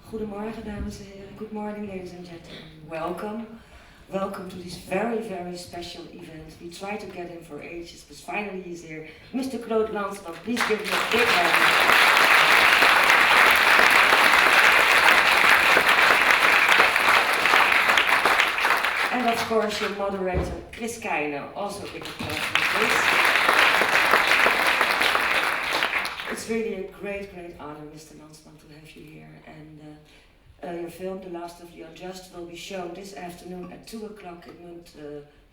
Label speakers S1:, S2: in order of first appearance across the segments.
S1: Goedemorgen, dames en heren. Good morning, ladies and gentlemen. Welcome. Welcome to this very, very special event. We tried to get him for ages, but finally he's here. Mr. Claude Lanzmann, please give him a big hand. And of course, your moderator, Chris Kijne, also a big applause, please. It's really a great, great honor, Mr. Lanzmann, to have you here. And your film, The Last of the Unjust, will be shown this afternoon at 2 o'clock at Munt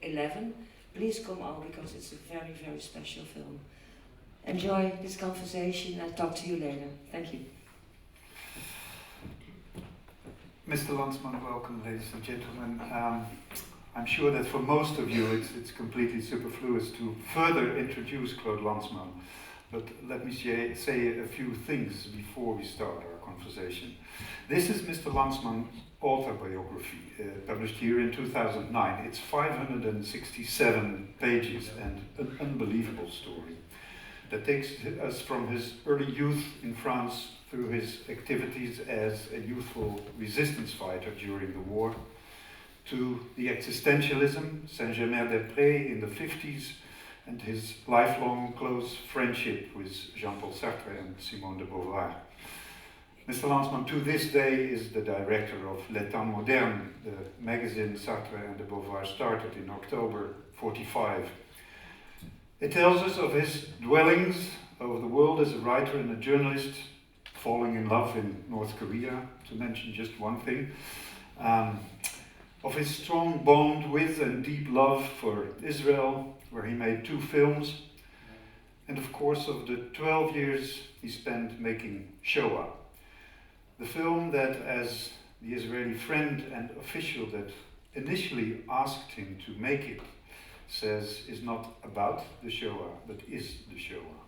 S1: 11. Please come all, because it's a very, very special film. Enjoy this conversation. I'll talk to you later. Thank you.
S2: Mr. Lanzmann, welcome, ladies and gentlemen. I'm sure that for most of you it's completely superfluous to further introduce Claude Lanzmann, but let me say a few things before we start our conversation. This is Mr. Lanzmann's autobiography, published here in 2009. It's 567 pages and an unbelievable story that takes us from his early youth in France through his activities as a youthful resistance fighter during the war, to the existentialism, Saint-Germain-des-Prés in the 50s, and his lifelong close friendship with Jean-Paul Sartre and Simone de Beauvoir. Mr. Lanzmann, to this day, is the director of Le Temps Moderne, the magazine Sartre and de Beauvoir started in October 1945. It tells us of his dwellings over the world as a writer and a journalist, falling in love in North Korea, to mention just one thing, of his strong bond with and deep love for Israel, where he made 2 films, and of course of the 12 years he spent making Shoah, the film that, as the Israeli friend and official that initially asked him to make it says, is not about the Shoah, but is the Shoah.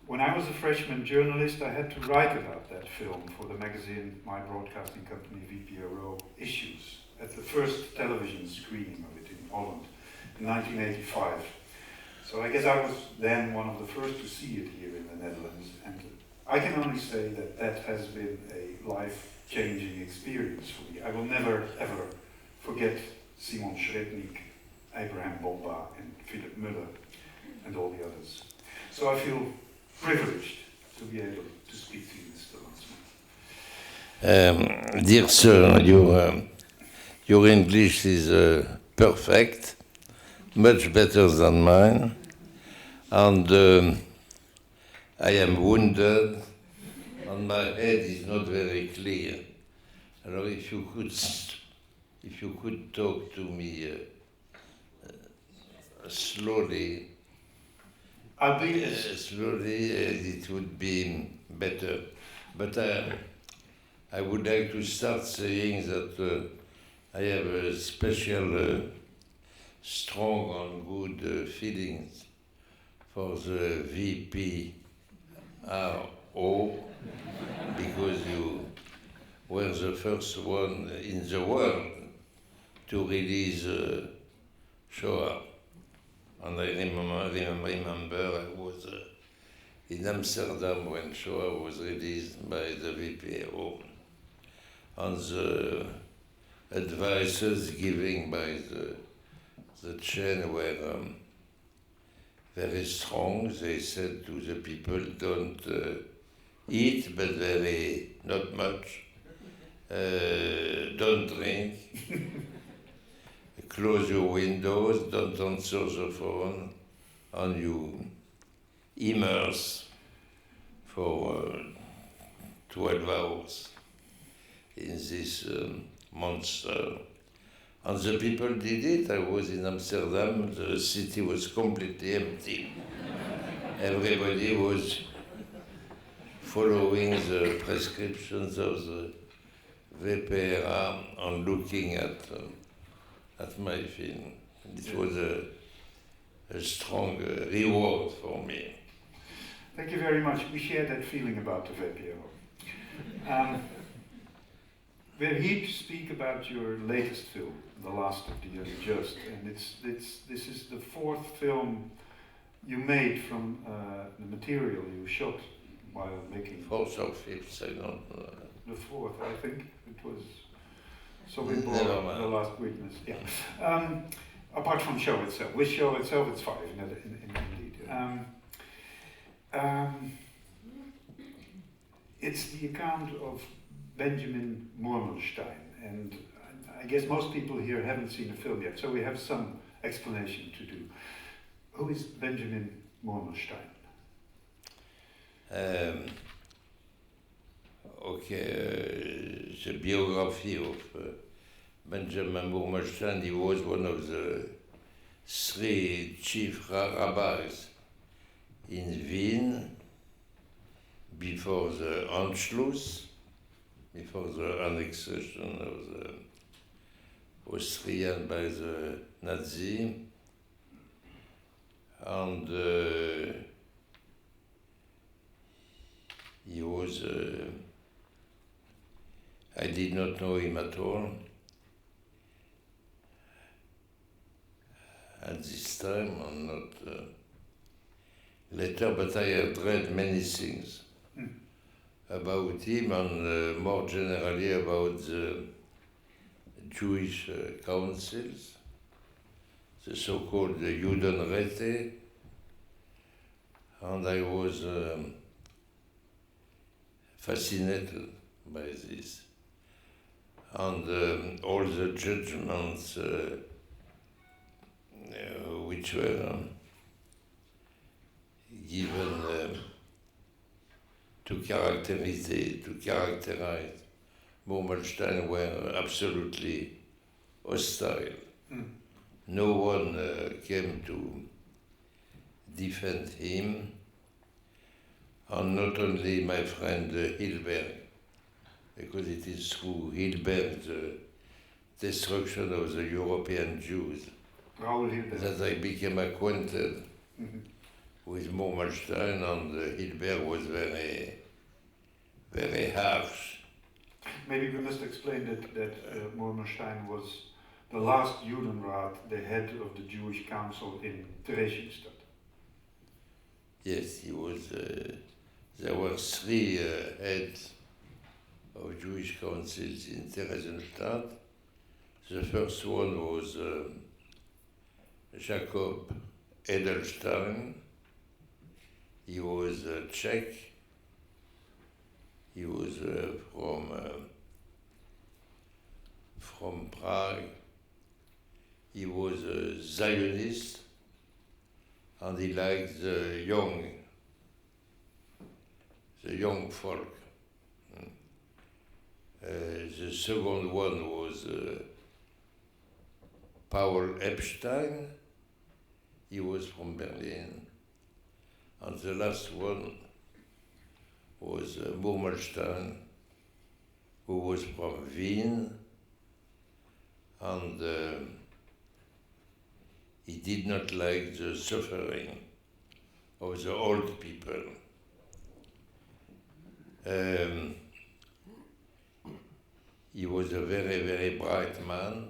S2: When I was a freshman journalist, I had to write about that film for the magazine my broadcasting company VPRO issues at the first television screening of it in Holland in 1985. So I guess I was then one of the first to see it here in the Netherlands, and I can only say that that has been a life-changing experience for me. I will never ever forget Simon Schrednik, Abraham Bomba and Philip Müller and all the others. So I feel privileged to be able to speak to you, Mr.
S3: Lanzmann. Dear sir, your English is perfect, much better than mine, and I am wounded, and my head is not very clear. Alors, if you could talk to me slowly.
S2: I'll be
S3: slowly, it would be better. But I would like to start saying that I have a special, strong and good feelings for the VPRO, because you were the first one in the world to release Shoah. And I remember I was in Amsterdam when Shoah was released by the VPRO, and the advices given by the chain were very strong. They said to the people, don't eat, but not much. Don't drink. Close your windows, don't answer the phone, and you immerse for 12 hours in this monster. And the people did it. I was in Amsterdam, the city was completely empty. Everybody was following the prescriptions of the VPRA and looking at my film. It was a strong reward for me.
S2: Thank you very much. We share that feeling about the VPRO. We're here to speak about your latest film, The Last of the Unjust, and this is the 4th film you made from the material you shot while making.
S3: 4th or 5th, I don't know.
S2: the 4th, I think. It was Sobibor,
S3: Never mind.
S2: the last witness. Yeah. Apart from show itself. With show itself, it's 5, indeed. It's the account of Benjamin Murmelstein, and I guess most people here haven't seen the film yet, so we have some explanation to do. Who is Benjamin Murmelstein?
S3: The biography of Benjamin Murmelstein. He was one of the 3 chief rabbis in Wien before the Anschluss, before the annexation of the Austrian by the Nazi, and he was, I did not know him at all at this time, and not later, but I had read many things about him, and more generally about the Jewish councils, the so-called Judenräte, and I was fascinated by this. And all the judgments which were given to characterize Murmelstein were absolutely hostile. No one came to defend him, and not only my friend Hilbert, because it is through Hilbert, the destruction of the European Jews, that I became acquainted with Murmelstein, and Hilbert was very, very harsh.
S2: Maybe we must explain that Murmelstein was the last Judenrat, the head of the Jewish council in Theresienstadt.
S3: Yes, he was. There were 3 heads of Jewish councils in Theresienstadt. The first one was Jacob Edelstein. He was Czech. He was from Prague. He was a Zionist, and he liked the young folk. The second one was Paul Epstein. He was from Berlin. And the last one was Murmelstein, who was from Wien, and he did not like the suffering of the old people. He was a very, very bright man,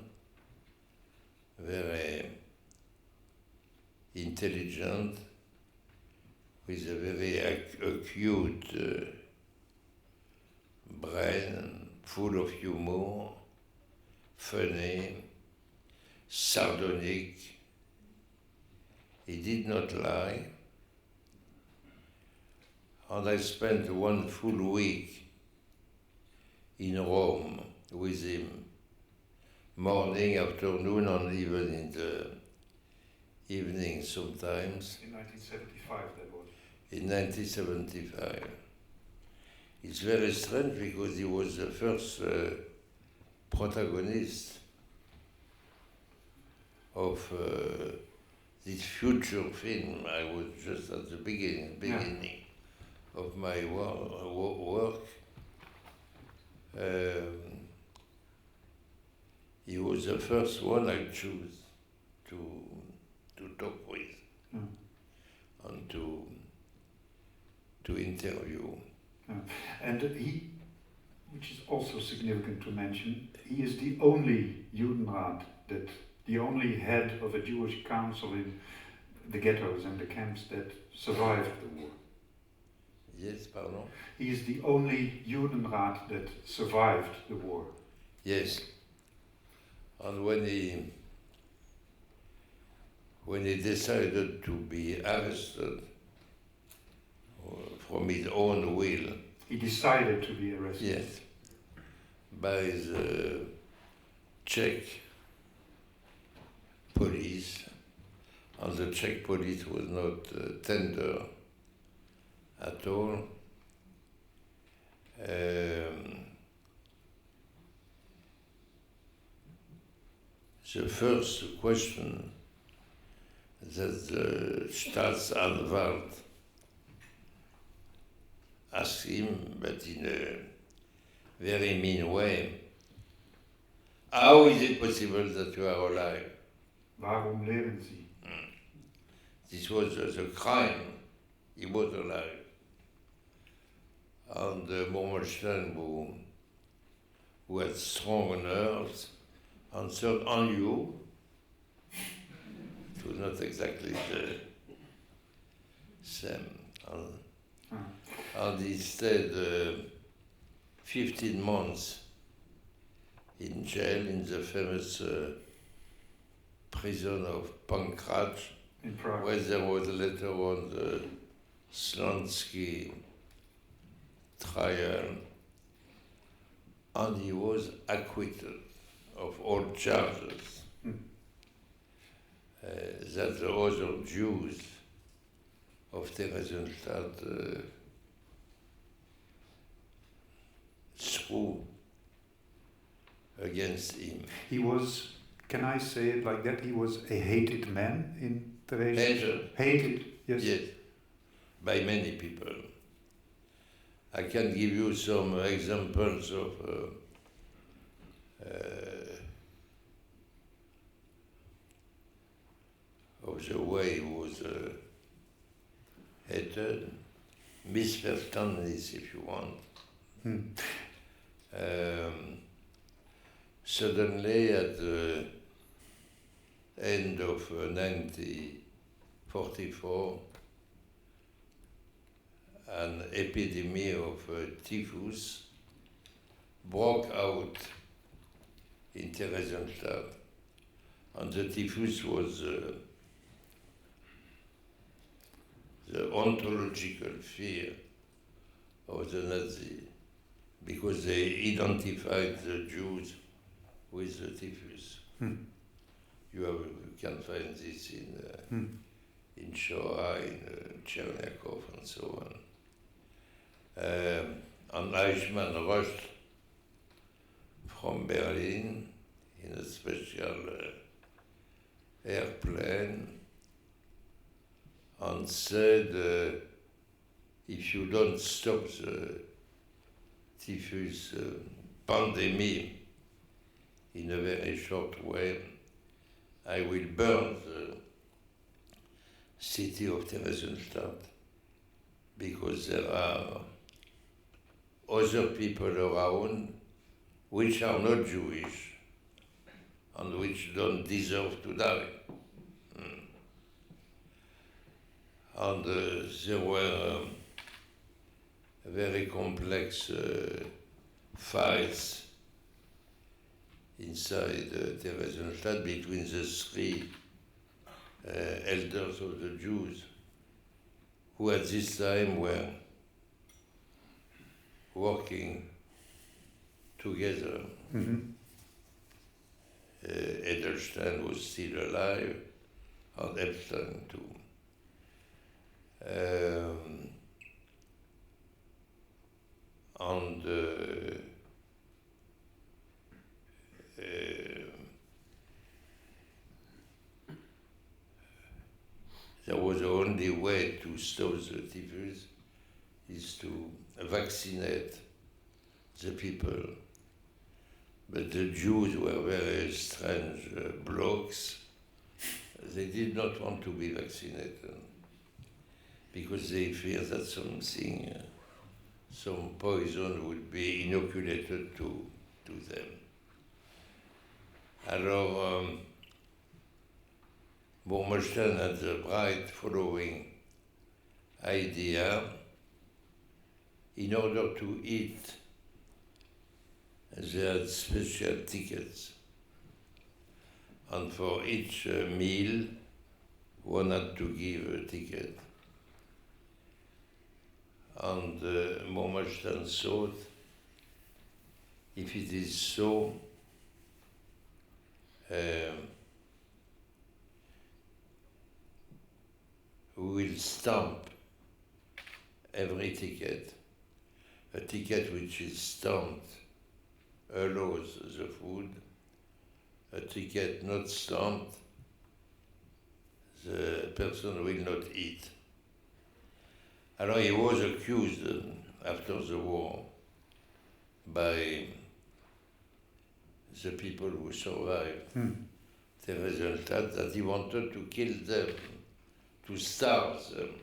S3: very intelligent, with a very acute brain, full of humor, funny, sardonic. He did not lie. And I spent 1 full week in Rome with him, morning, afternoon, and even in the evening sometimes.
S2: In 1975, that was.
S3: In 1975. It's very strange because he was the first protagonist of this future film. I was just at the beginning of my work. He was the first one I chose to talk with and to interview.
S2: And he, which is also significant to mention, he is the only Judenrat, the only head of a Jewish council in the ghettos and the camps that survived the war.
S3: Yes, pardon?
S2: He is the only Judenrat that survived the war.
S3: Yes. And when he decided to be arrested from his own will,
S2: He decided to be arrested.
S3: yes, by the Czech police, and the Czech police was not tender at all. The first question that the Staatsanwalt asked him, but in a very mean way, how is it possible that you are alive?
S2: Waarom leven Sie?
S3: This was the crime. He was alive. And Murmelstein, who had strong nerves, answered, on you. It was not exactly the same. And he stayed 15 months in jail in the famous prison of Pankrat,
S2: In Prague.
S3: where there was later on the Slansky trial, and he was acquitted of all charges that the other Jews of Theresienstadt threw against him.
S2: He was, can I say it like that, he was a hated man in Theresienstadt? Hated, yes.
S3: Yes, by many people. I can give you some examples of the way he was hated, misverständnis if you want. Suddenly at the end of 1944, an epidemic of typhus broke out in Theresienstadt, and the typhus was the ontological fear of the Nazis, because they identified the Jews with the typhus. You can find this in Shoah, in Chronicles, and so on. An Eichmann rushed from Berlin in a special airplane and said, if you don't stop the typhus pandemic in a very short way, I will burn the city of Theresienstadt, because there are other people around which are not Jewish and which don't deserve to die. And there were very complex fights inside Theresienstadt between the three elders of the Jews, who at this time were working together. Edelstein was still alive, and Epstein too. There was the only way to stop the typhus is to vaccinate the people. But the Jews were very strange blokes. They did not want to be vaccinated because they fear that something, some poison would be inoculated to them. Alors, Murmelstein had the bright following idea in order to eat, they had special tickets. And for each meal, one had to give a ticket. And Murmelstein thought, if it is so, we will stamp every ticket. A ticket which is stamped allows the food. A ticket not stamped, the person will not eat. Alors he was accused after the war by the people who survived Theresienstadt that he wanted to kill them, to starve them.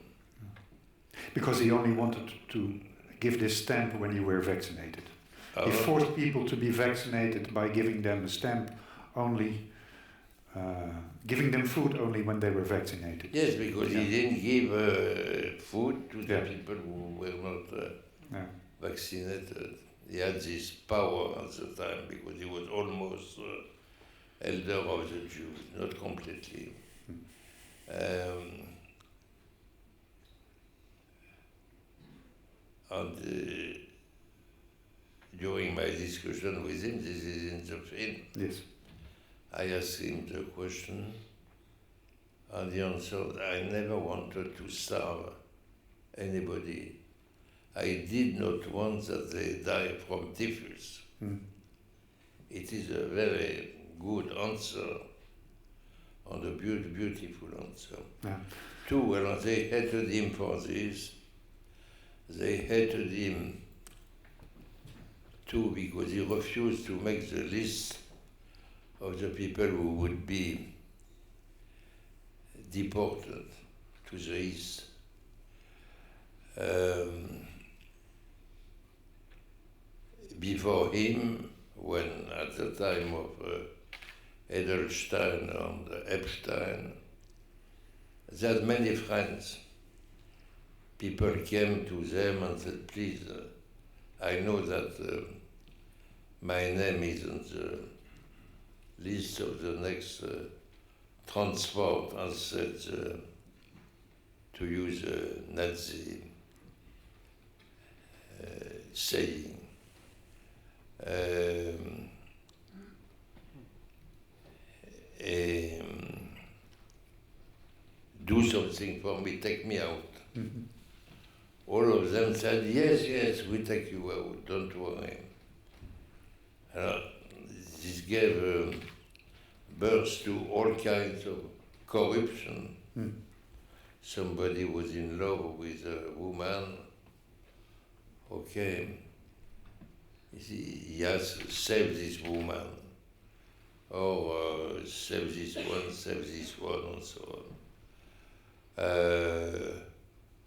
S2: Because he only wanted to give this stamp when you were vaccinated. He forced people to be vaccinated by giving them a stamp only, giving them food only when they were vaccinated.
S3: Yes, because he didn't give food to the people who were not vaccinated. He had this power at the time because he was almost elder of the Jews, not completely. And during my discussion with him, this is in the film,
S2: yes,
S3: I asked him the question, and he answered, I never wanted to starve anybody. I did not want that they die from typhus. It is a very good answer, and a beautiful answer.
S2: Yeah.
S3: Two, when they hated him for this, they hated him too because he refused to make the list of the people who would be deported to the east. Before him, when at the time of Edelstein and Epstein, they had many friends. People came to them and said, please, I know that my name is on the list of the next transport, and said, to use a Nazi saying. Do something for me, take me out. All of them said, yes, we take you out, don't worry. This gave birth to all kinds of corruption. Somebody was in love with a woman, okay, he has saved this woman, or save this one, and so on.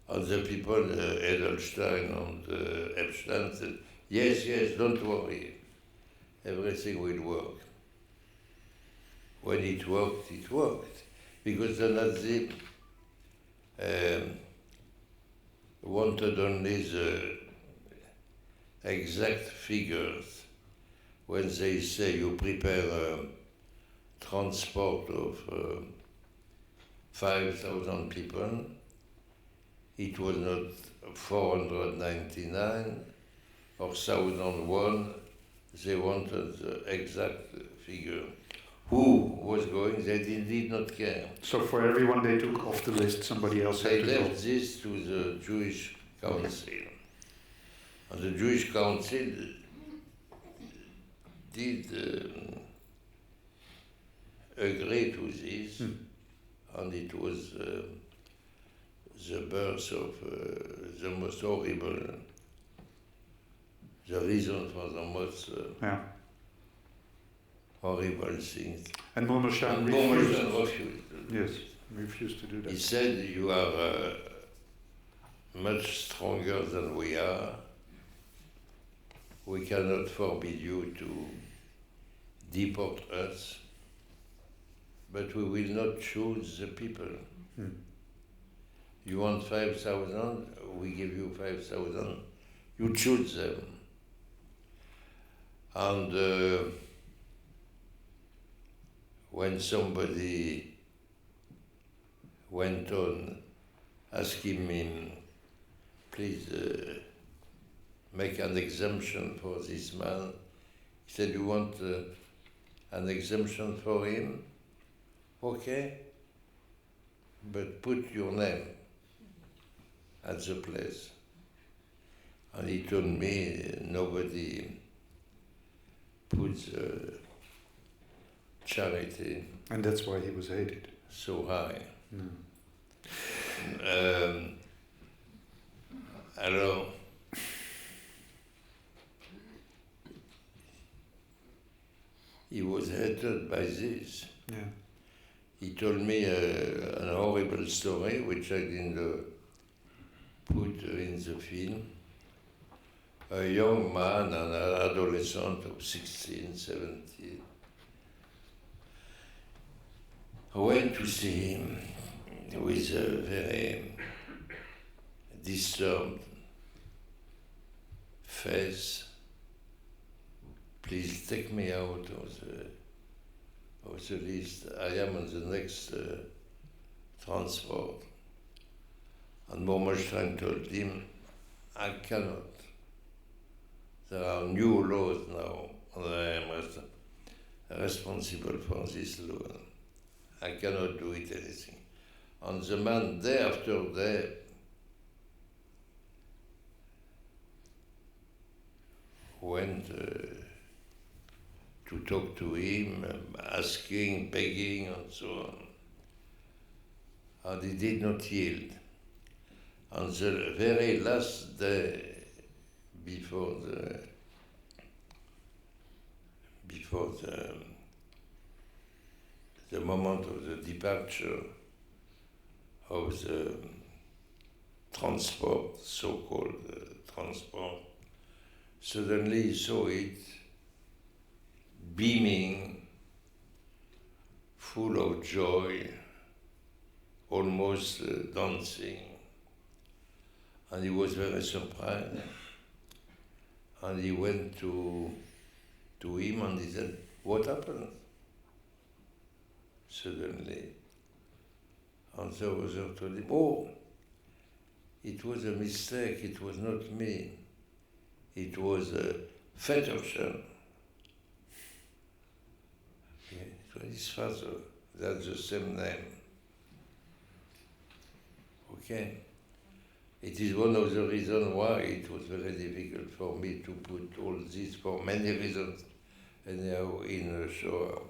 S3: And the people, Edelstein and Epstein said, yes, don't worry, everything will work. When it worked, because the Nazi wanted only the exact figures. When they say you prepare a transport of 5,000 people, it was not 499 or 1,001. They wanted the exact figure. Who was going, they did not care.
S2: So for everyone they took off the list, somebody else had
S3: They
S2: to
S3: left
S2: go.
S3: this to the Jewish Council. And the Jewish Council did agree to this, and it was the birth of the most horrible, the reason for the most horrible things.
S2: And Murmelstein refused to do that.
S3: He said, you are much stronger than we are. We cannot forbid you to deport us, but we will not choose the people. You want 5,000, we give you 5,000 You choose them. And when somebody went on asking him, please make an exemption for this man, he said, you want an exemption for him? Okay, but put your name at the place. And he told me nobody puts charity.
S2: And that's why he was hated.
S3: So high.
S2: Mm.
S3: Alors, he was hated by this.
S2: Yeah.
S3: He told me an horrible story, which I didn't put in the film. A young man, an adolescent of 16, 17, I went to see him with a very disturbed face. Please take me out of the list. I am on the next transport. And Murmelstein told him, I cannot. There are new laws now, and I am responsible for this law. I cannot do it anything. And the man, day after day, went to talk to him, asking, begging, and so on. And he did not yield. On the very last day before the moment of the departure of the transport, so-called transport, suddenly he saw it beaming, full of joy, almost dancing. And he was very surprised. And he went to him and he said, what happened? Suddenly. And the other told him, oh, it was a mistake, it was not me. It was Fetterchen. Yeah, it was his father, that's the same name. Okay. It is one of the reasons why it was very difficult for me to put all this, for many reasons, anyhow, in Shoah.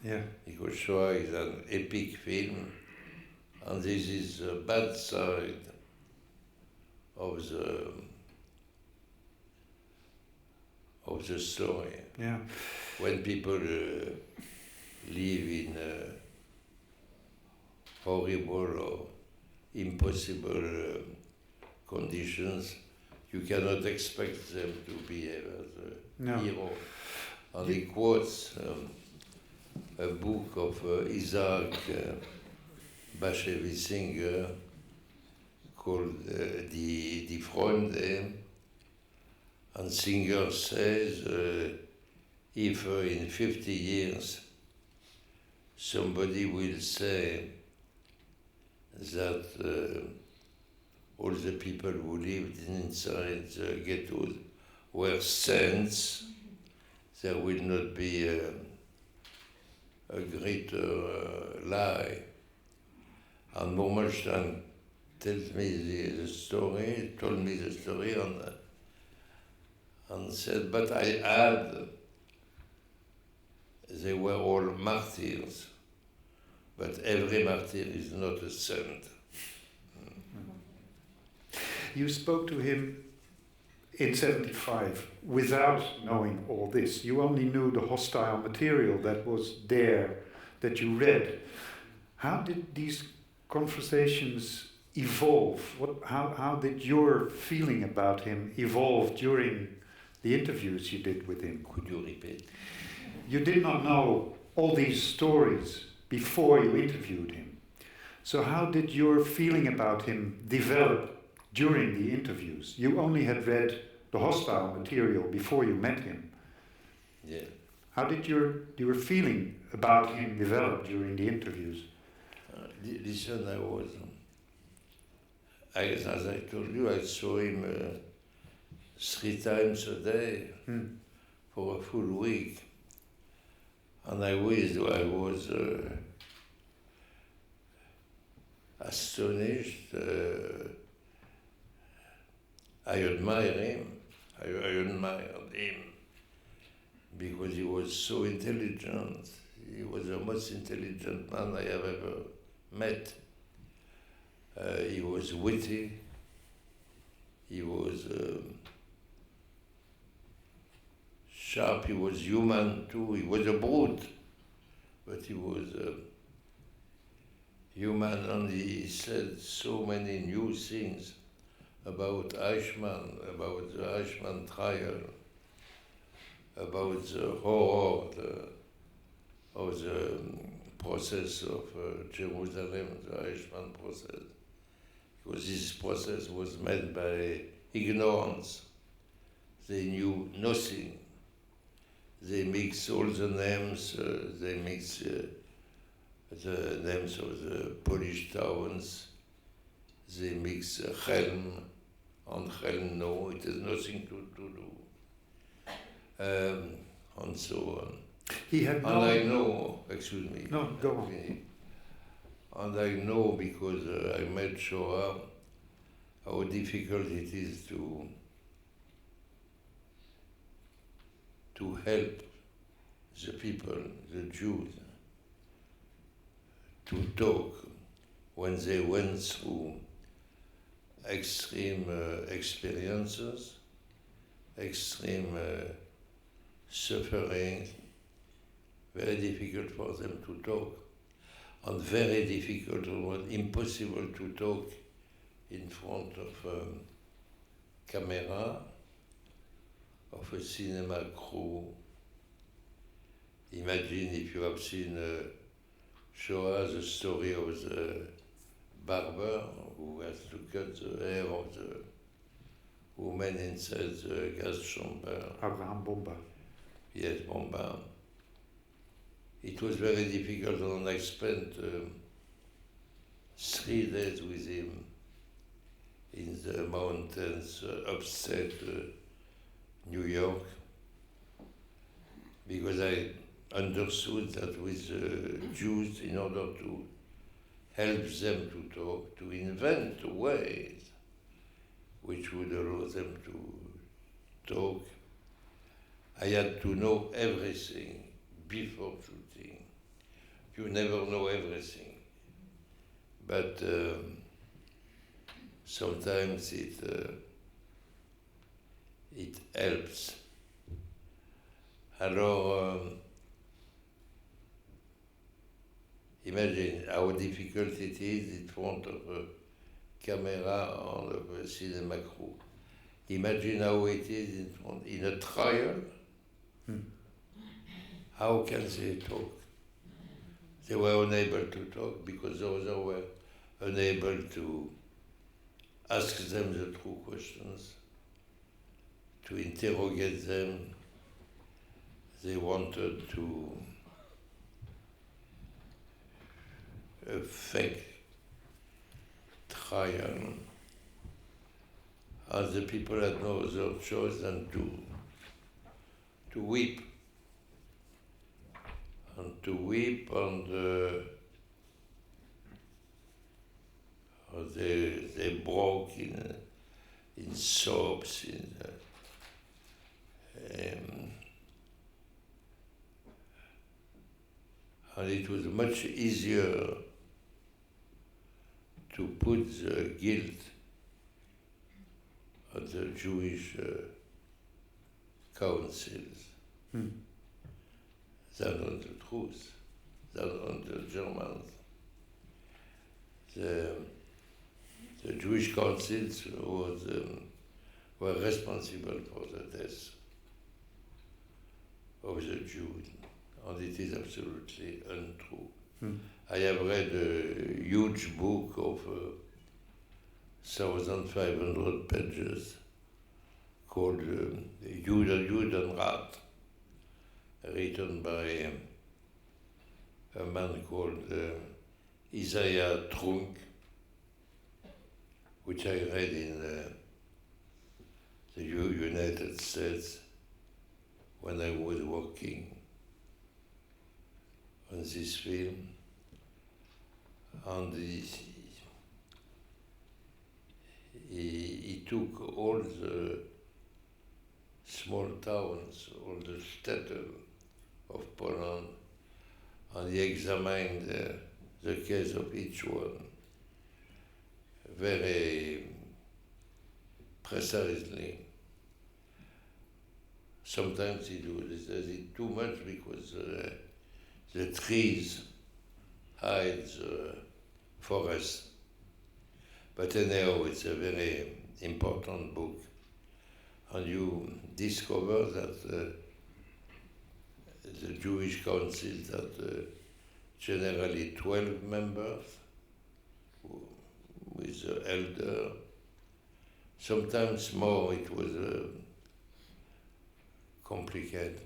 S2: Yeah.
S3: Because Shoah is an epic film, and this is the bad side of the story.
S2: Yeah.
S3: When people live in horrible or impossible conditions, you cannot expect them to behave as a hero. And he quotes a book of Isaac Bashevis Singer called Die Freunde, and Singer says if in 50 years somebody will say that all the people who lived inside the ghettos were saints, there will not be a greater lie. And Murmelstein told me the story, and said, but I add, they were all martyrs, but every martyr is not a saint.
S2: You spoke to him in 75 without knowing all this. You only knew the hostile material that was there, that you read. How did these conversations evolve? How did your feeling about him evolve during the interviews you did with him?
S3: Could you repeat?
S2: You did not know all these stories before you interviewed him. So how did your feeling about him develop during the interviews? You only had read the hostile material before you met him.
S3: Yeah.
S2: How did your feeling about him develop during the interviews?
S3: Listen, as I told you, I saw him 3 times a day for a full week. And I was astonished. I admired him. I admired him because he was so intelligent. He was the most intelligent man I have ever met. He was witty. He was sharp. He was human too. He was a brute, but he was human, and he said so many new things about Eichmann, about the Eichmann trial, about the horror of the process of Jerusalem, the Eichmann process. Because this process was made by ignorance. They knew nothing. They mixed all the names, they mixed the names of the Polish towns, they mixed Helm and Helm, no, it has nothing to do. And so on.
S2: He had no...
S3: And I know, excuse me.
S2: No, go on.
S3: And I know because I met Shoah, how difficult it is to help the people, the Jews, to talk when they went through extreme experiences, extreme suffering, very difficult for them to talk, and very difficult, or impossible to talk in front of a camera, of a cinema crew. Imagine if you have seen Shoah, the story of the barber who has to cut the hair of the woman inside the gas chamber.
S2: Abraham Bomba.
S3: Yes, Bomba. It was very difficult, and I spent 3 days with him in the mountains upstate New York, because I understood that with the Jews, in order to help them to talk, to invent ways which would allow them to talk, I had to know everything before shooting. You never know everything, but sometimes it helps. Alors, imagine how difficult it is in front of a camera or of a cinema crew. Imagine how it is in a trial. How can they talk? They were unable to talk because the others were unable to ask them the true questions, to interrogate them. They wanted to a fake trial, and the people had no other choice than to weep. And to weep, and they broke in sobs, and it was much easier to put the guilt on the Jewish councils than on the truth, than on the Germans. The Jewish councils were responsible for the death of the Jews, and it is absolutely untrue. I have read a huge book of 1,500 pages called Judenrat, written by a man called Isaiah Trunk, which I read in the United States when I was working on this film. And he took all the small towns, all the shtetl of Poland, and he examined the case of each one very precisely. Sometimes he does it too much because the trees hide the forest. But anyhow, it's a very important book. And you discover that the Jewish Council had generally 12 members with the elder. Sometimes more, it was complicated.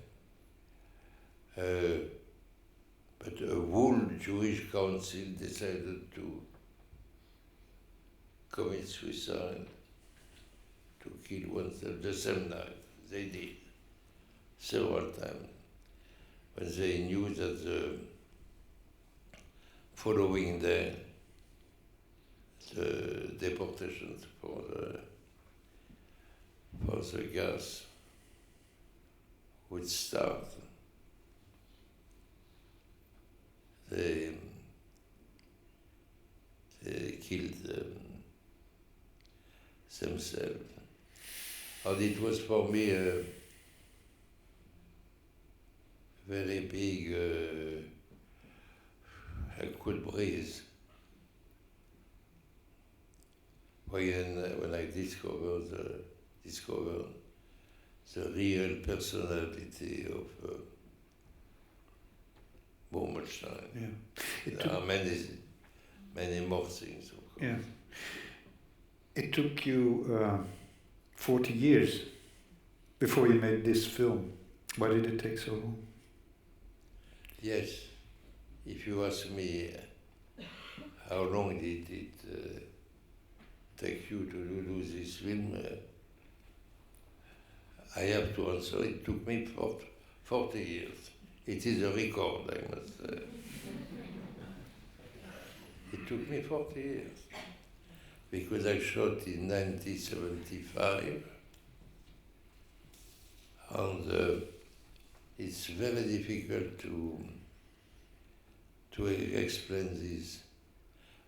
S3: But a whole Jewish council decided to commit suicide, to kill oneself the same night. They did several times when they knew that the following day the deportations for the gas would start. They killed themselves. And it was for me a very big, I could breathe when I discovered the real personality of Murmelstein.
S2: Yeah.
S3: There are many more things, of course.
S2: Yeah. It took you 40 years before you made this film. Why did it take so long?
S3: Yes. If you ask me how long did it take you to do this film, I have to answer, it took me 40 years. It is a record, I must say. It took me 40 years. Because I shot in 1975, and it's very difficult to explain this.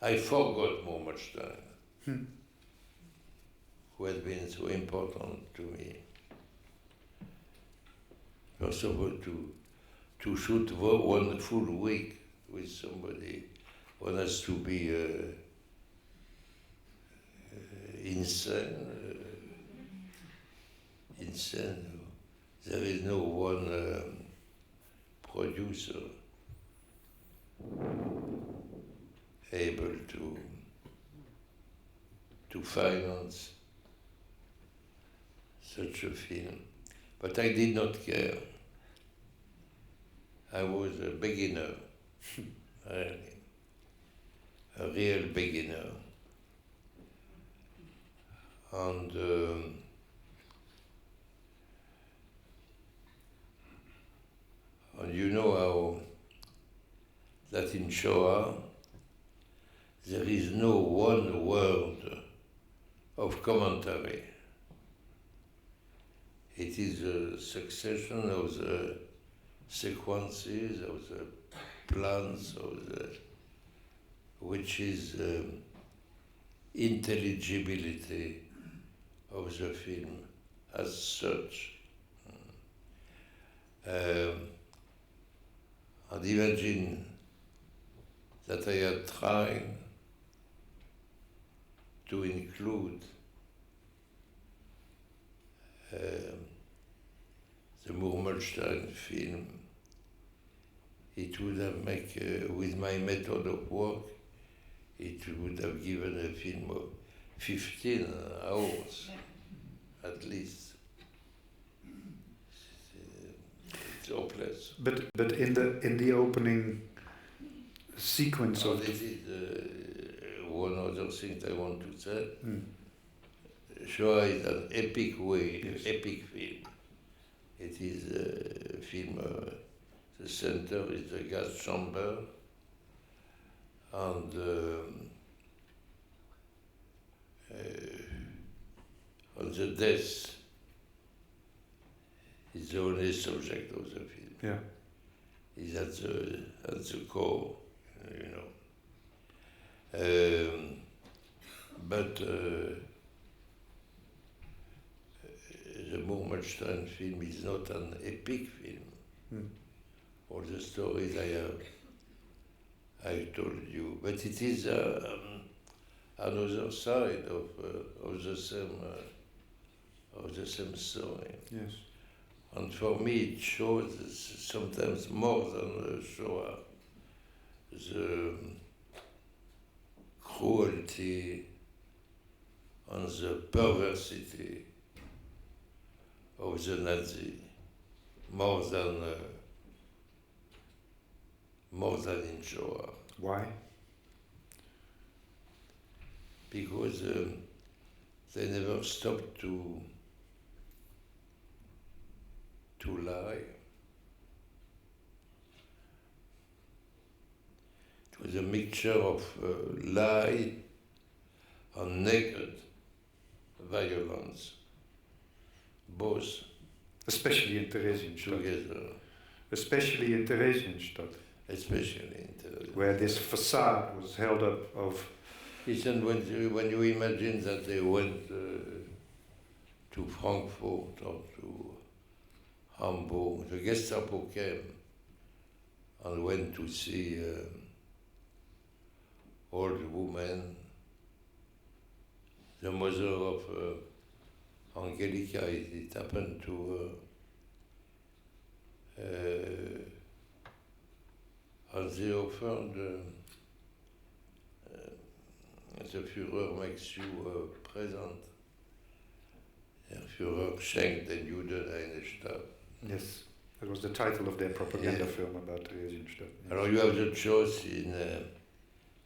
S3: I forgot Murmelstein, who has been so important to me. First of all, to shoot one full week with somebody, one has to be insane. There is no one producer able to finance such a film. But I did not care. I was a beginner, really, a real beginner. And you know how that in Shoah there is no one word of commentary. It is a succession of the sequences, of the plans, which is intelligibility of the film as such. And imagine that I had tried to include the Murmelstein film. It would have made, with my method of work, it would have given a film of 15 hours, at least. it's hopeless.
S2: But in the opening sequence of
S3: this is one other thing I want to say.
S2: Mm.
S3: Shoah is an epic
S2: Yes.
S3: epic film. It is a film, the center is the gas chamber, and on the death is the only subject of the film.
S2: yeah.
S3: Is at the core, you know. But the Murmelstein film is not an epic film.
S2: Mm.
S3: All the stories I told you, but it is another side of the same story.
S2: Yes.
S3: And for me, it shows sometimes more than Shoah, the cruelty and the perversity of the Nazi, more than in Shoah.
S2: Why?
S3: Because they never stopped to lie. It was a mixture of lie and naked violence, both
S2: Especially in Theresienstadt.
S3: together,
S2: Especially in Theresienstadt,
S3: especially in Theresienstadt.
S2: where this facade was held up of.
S3: Listen, when you imagine that they went to Frankfurt or to Hamburg, the Gestapo came and went to see old woman, the mother of Angelica. It happened to and they offered the Führer makes you present. Der Führer schenkt den Juden eine Stadt.
S2: Yes, that was the title of their propaganda
S3: Yeah.
S2: film about Theresienstadt. Yes.
S3: Alors you have the choice in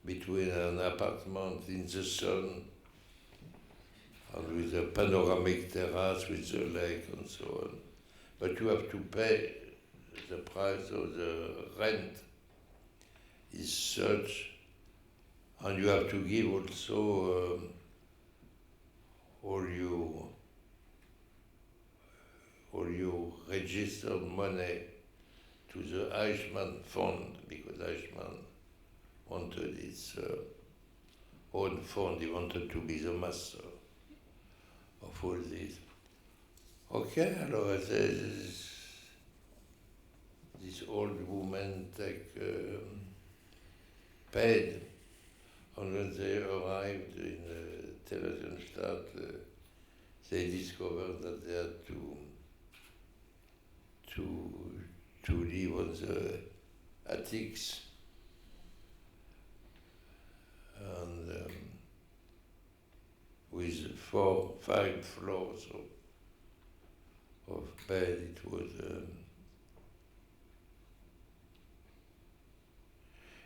S3: between an apartment in the sun and with a panoramic terrace with the lake and so on. But you have to pay the price of the rent is such, and you have to give also all your registered money to the Eichmann fund, because Eichmann wanted his own fund. He wanted to be the master of all this. Okay, alors this old woman paid, and when they arrived in Theresienstadt, they discovered that they had to live on the attics, and with 4-5 floors of bed. It was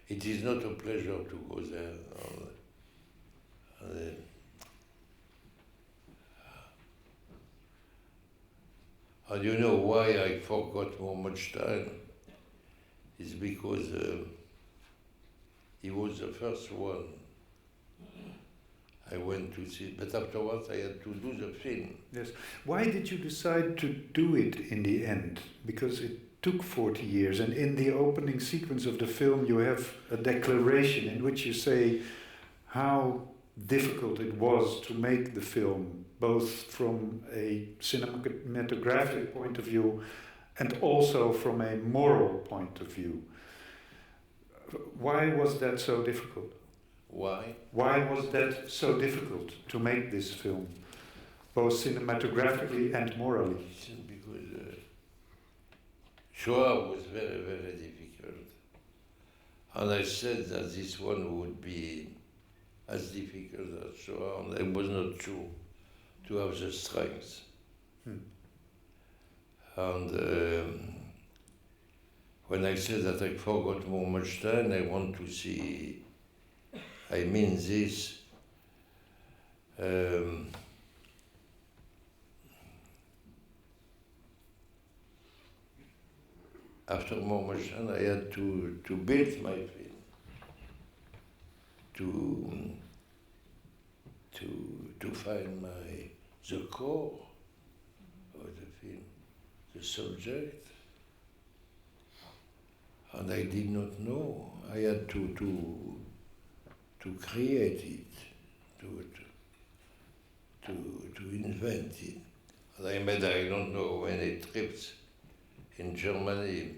S3: it is not a pleasure to go there. And you know why I forgot Murmelstein? It's because he was the first one I went to see, but afterwards I had to do the film.
S2: Yes. Why did you decide to do it in the end? Because it took 40 years, and in the opening sequence of the film you have a declaration in which you say how difficult it was to make the film, both from a cinematographic point of view and also from a moral point of view. Why was that so difficult?
S3: Why?
S2: Why was that so difficult to make this film, both cinematographically and morally?
S3: Because Shoah was very, very difficult. And I said that this one would be as difficult as Shoah, and it was not true to have the strength. And when I said that I forgot Murmelstein, I want to see, I mean this, after Murmelstein, I had to build my film, to find the core of the film, the subject, and I did not know. I had to create it, to invent it. And I made, I don't know, many trips in Germany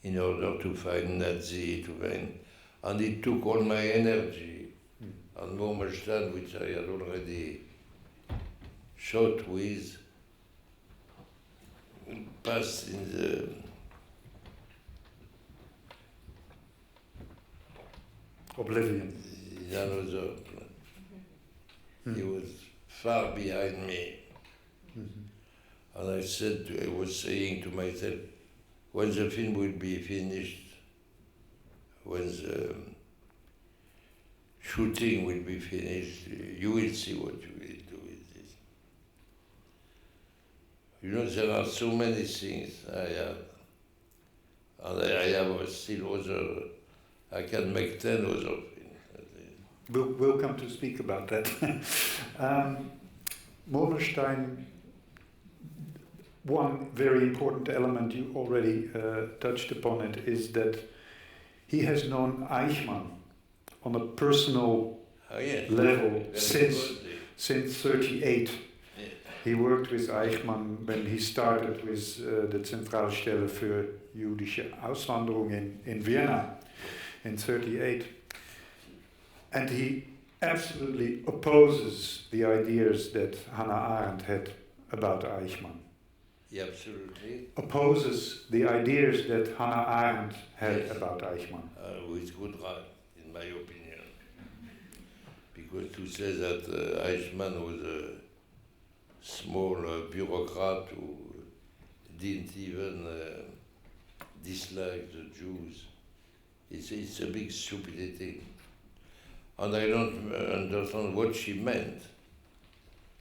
S3: in order to find Nazi, and it took all my energy. And Murmelstein, which I had already shot with, passed in
S2: Oblivion.
S3: another. He was far behind me. And I was saying to myself, when the film will be finished, when the shooting will be finished, you will see what you will do with this. You know, there are so many things I have, and I have still other, I can make 10 other films.
S2: We'll come to speak about that. Murmelstein, one very important element you already touched upon it is that he has known Eichmann on a personal level since 38.
S3: Yeah.
S2: He worked with Eichmann when he started with the Zentralstelle für jüdische Auswanderung in Vienna in 38. And he absolutely opposes the ideas that Hannah Arendt had about Eichmann.
S3: He absolutely.
S2: Opposes the ideas that Hannah Arendt had about Eichmann.
S3: With good right, in my opinion. Because to say that Eichmann was a small bureaucrat who didn't even dislike the Jews, it's a big stupidity. And I don't understand what she meant.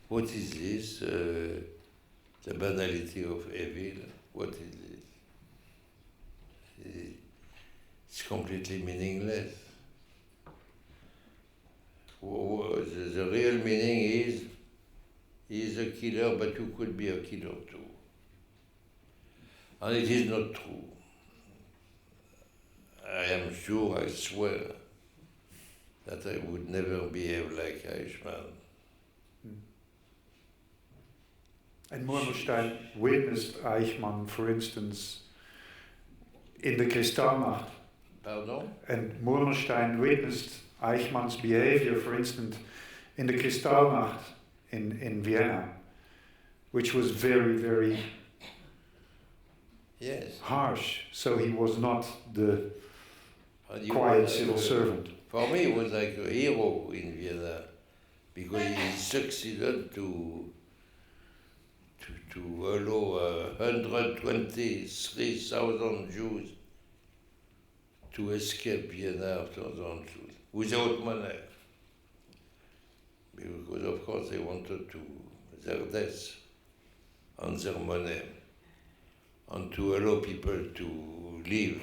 S3: What is this? The banality of evil? What is this? It's completely meaningless. The real meaning is, he is a killer, but you could be a killer too. And it is not true. I am sure, I swear, that I would never behave like Eichmann.
S2: And Murmelstein witnessed Eichmann, for instance, in the Kristallnacht.
S3: Pardon?
S2: And Murmelstein witnessed Eichmann's behavior, for instance, in the Kristallnacht in Vienna, which was very, very harsh. So he was not the quiet civil servant.
S3: For me, he was like a hero in Vienna, because he succeeded to allow 123,000 Jews to escape Vienna after the Anschluss, without money. Because of course they wanted their deaths and their money, and to allow people to live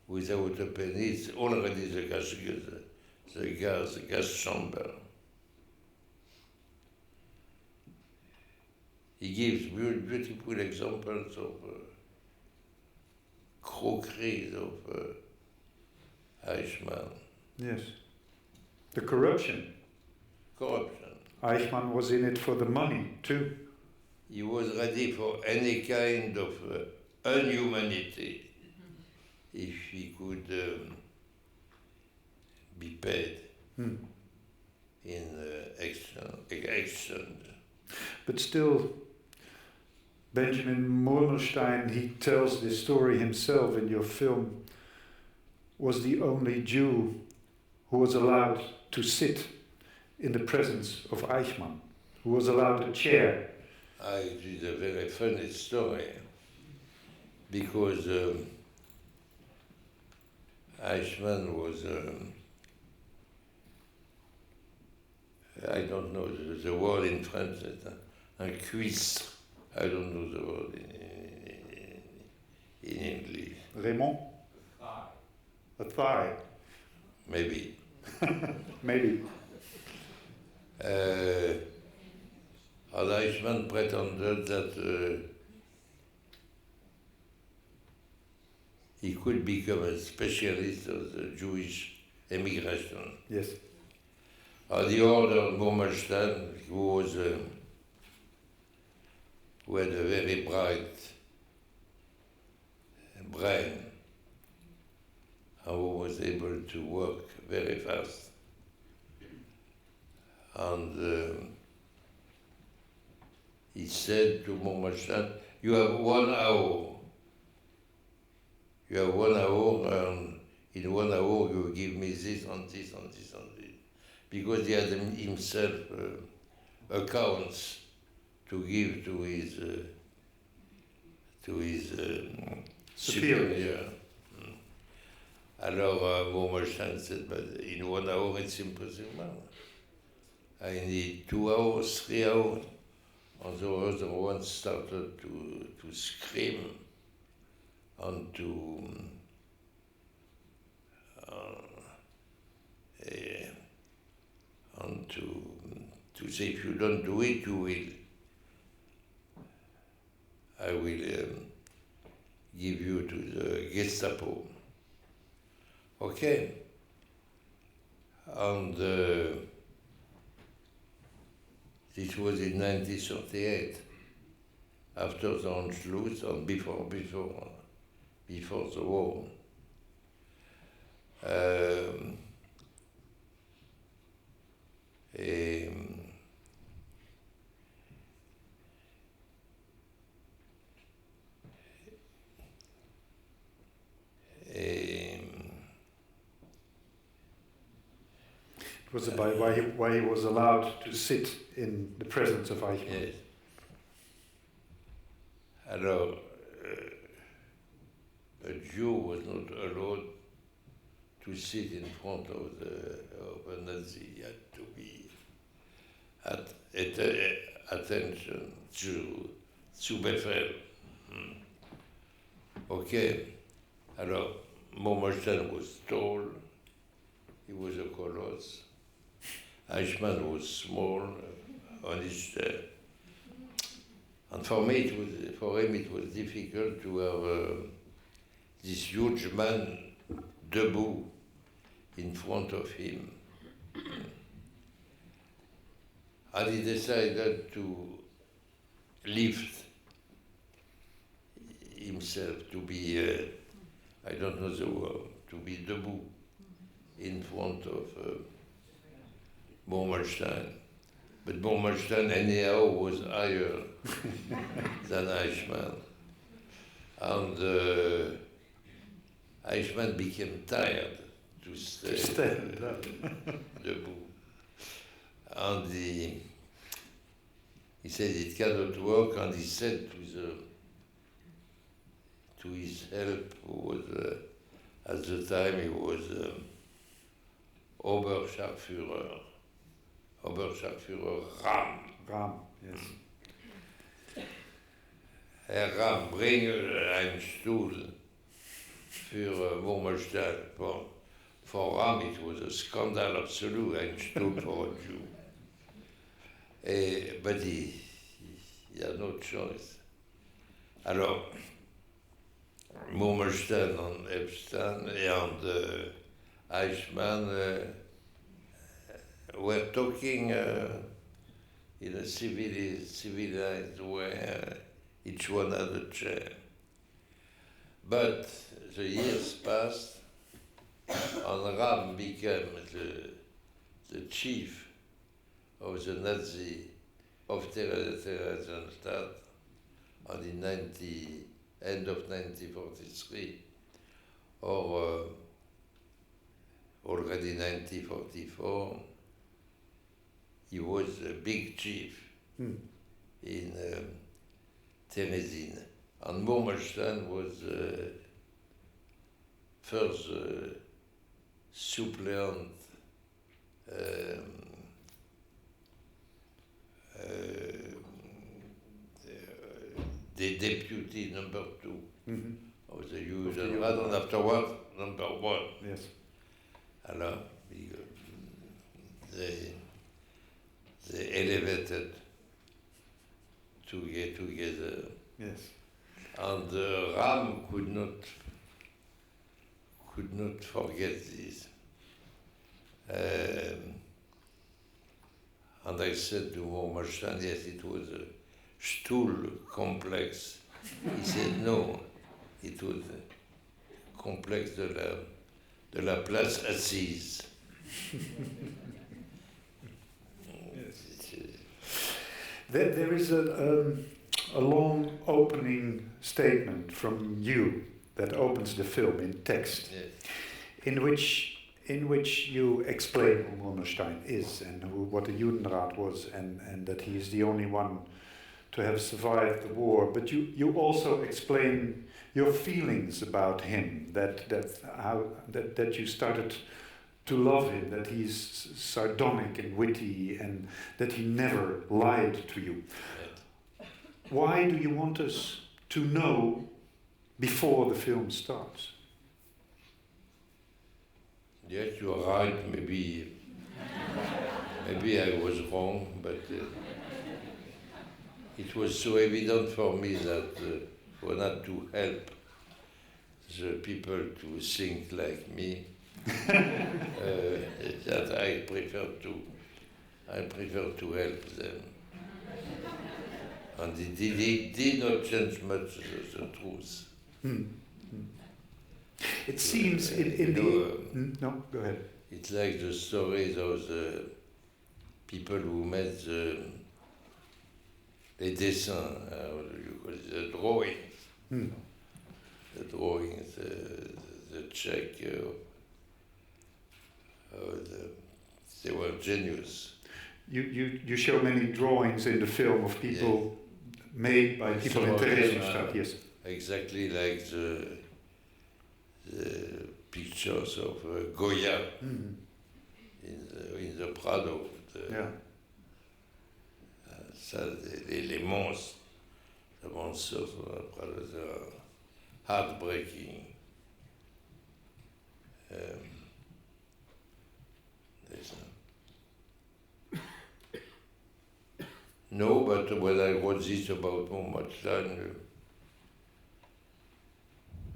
S3: without a penny. It's already the gas chamber. He gives beautiful examples of croqueries of Eichmann.
S2: Yes. The corruption. Eichmann was in it for the money, too.
S3: He was ready for any kind of inhumanity if he could be paid in exchange.
S2: But still, Benjamin Murmelstein, he tells this story himself in your film, was the only Jew who was allowed to sit in the presence of Eichmann, who was allowed a chair.
S3: It is a very funny story, because Eichmann was, I don't know the word in French, un cuistre. I don't know the word in English.
S2: Raymond? A thigh.
S3: Maybe.
S2: Maybe.
S3: And Eichmann pretended that he could become a specialist of the Jewish emigration.
S2: Yes.
S3: He ordered Murmelstein, who had a very bright brain, and who was able to work very fast. And he said to Murmelstein, you have 1 hour. You have 1 hour, and in 1 hour you give me this and this and this and this. Because he had himself accounts to give to his superior. Alors Murmelstein said, but in 1 hour it's impossible. I need 2 hours, 3 hours. And the other one started to scream and to say, if you don't do it, you will. I will give you to the Gestapo. Okay? And this was in 1938, after the Unjust and before the war.
S2: It was about why he was allowed to sit in the presence of Eichmann.
S3: Yes. Alors, a Jew was not allowed to sit in front of a Nazi. He had to be at attention zu Befehl. Okay. Alors, Murmelstein was tall. He was a coloss. Eichmann was small on his chair. And for him it was difficult to have this huge man debout in front of him. And he decided to lift himself to be, I don't know the word, to be debout in front of Murmelstein. But Murmelstein anyhow was higher than Eichmann. And Eichmann became tired to stay debout. And he said it cannot work, and he said to his help, who was at the time he was Oberscharführer Ram.
S2: Ram, yes.
S3: Herr Ram, bring einen Stuhl für Murmelstein. For Ram it was a scandal absolute, ein Stuhl for a Jew. But he had no choice. Alors, Murmelstein and Epstein and Eichmann were talking in a civilized way, each one had a chair. But the years passed, and Ram became the chief of the Nazi of Theresienstadt, and in end of 1943, or already 1944, he was a big chief in Theresienstadt. And Murmelstein was first chief, and he was the chief of the Nazi. And Ram became the chief of the Nazi of Theresienstadt, and in end of 1944, he was a big chief in Theresienstadt. And Murmelstein was first chief in Theresienstadt, and Murmelstein was first chief in Theresienstadt. And Murmelstein was suppléant the deputy number 2 of the Judenrat, and afterwards number 1.
S2: Yes.
S3: Alors, they elevated to get together.
S2: Yes.
S3: And Ram could not forget this. And I said to Murmelstein, yes, it was a stool complex. He said no, it was a complex de la place assise.
S2: There is a long opening statement from you that opens the film in text,
S3: Yes.
S2: in which you explain who Murmelstein is and what the Judenrat was, and that he is the only one to have survived the war. But you also explain your feelings about him, that you started to love him, that he's sardonic and witty, and that he never lied to you.
S3: Yes.
S2: Why do you want us to know before the film starts?
S3: Yes, you are right. Maybe I was wrong, but it was so evident for me that for not to help the people to think like me, that I prefer to help them. And it did not change much the truth.
S2: It seems in the... No, go ahead.
S3: It's like the stories of the people who made les dessins, what do you call it, the drawings. The drawings, the Czech, they were genius.
S2: You show many drawings in the film of people made by people in Theresienstadt, yes.
S3: Exactly like the pictures of Goya in the Prado. Les monstres, the monsters of the Prado, they are heartbreaking. No, but when I wrote this about Murmelstein,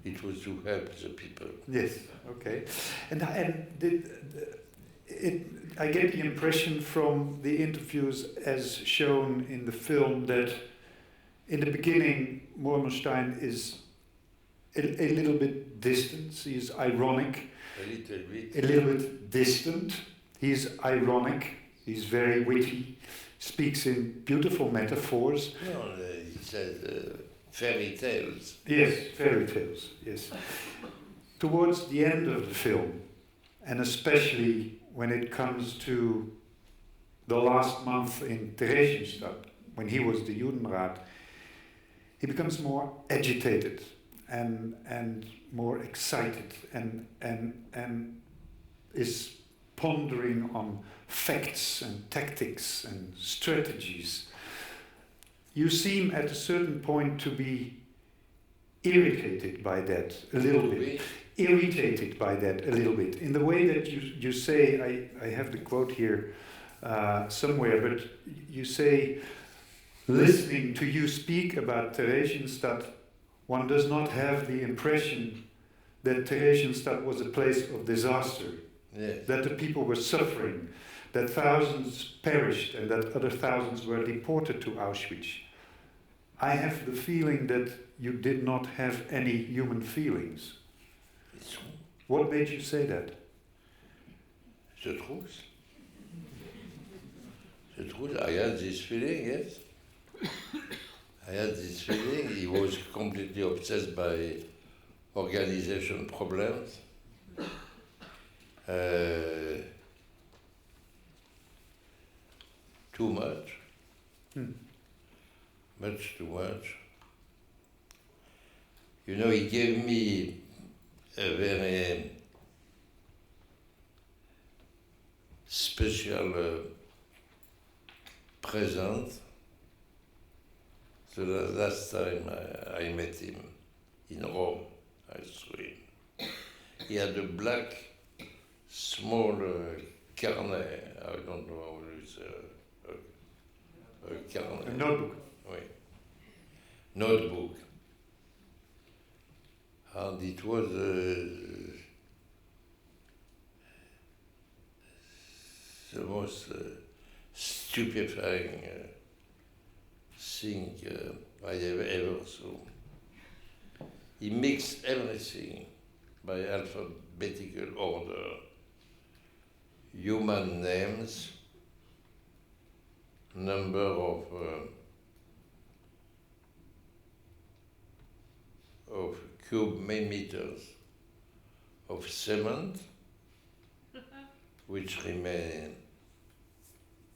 S3: it was to help the people.
S2: Yes, okay. And I get the impression from the interviews as shown in the film that in the beginning Murmelstein is a little bit distant, he is ironic. A little bit distant, he's ironic, he's very witty, speaks in beautiful metaphors.
S3: No, he says fairy tales.
S2: Yes, fairy tales, yes. Towards the end of the film, and especially when it comes to the last month in Theresienstadt, when he was the Judenrat, he becomes more agitated and more excited and is pondering on facts and tactics and strategies. You seem at a certain point to be irritated by that a little bit. Irritated by that a little bit. In the way that you say, I have the quote here somewhere, but you say, listening to you speak about Theresienstadt, one does not have the impression that Theresienstadt was a place of disaster, that the people were suffering, that thousands perished and that other thousands were deported to Auschwitz. I have the feeling that you did not have any human feelings. What made you say that?
S3: The truth. The truth, I had this feeling, yes. I had this feeling. He was completely obsessed by organization problems. Too much. Much too much. You know, he gave me a very special present. So the last time I met him in Rome, I saw him. He had a black, small carnet, I don't know how it is, a carnet.
S2: A notebook.
S3: Oui. Notebook. And it was the most stupefying thing I have ever saw. He mixed everything by alphabetical order, human names, number of cube meters of cement, which remain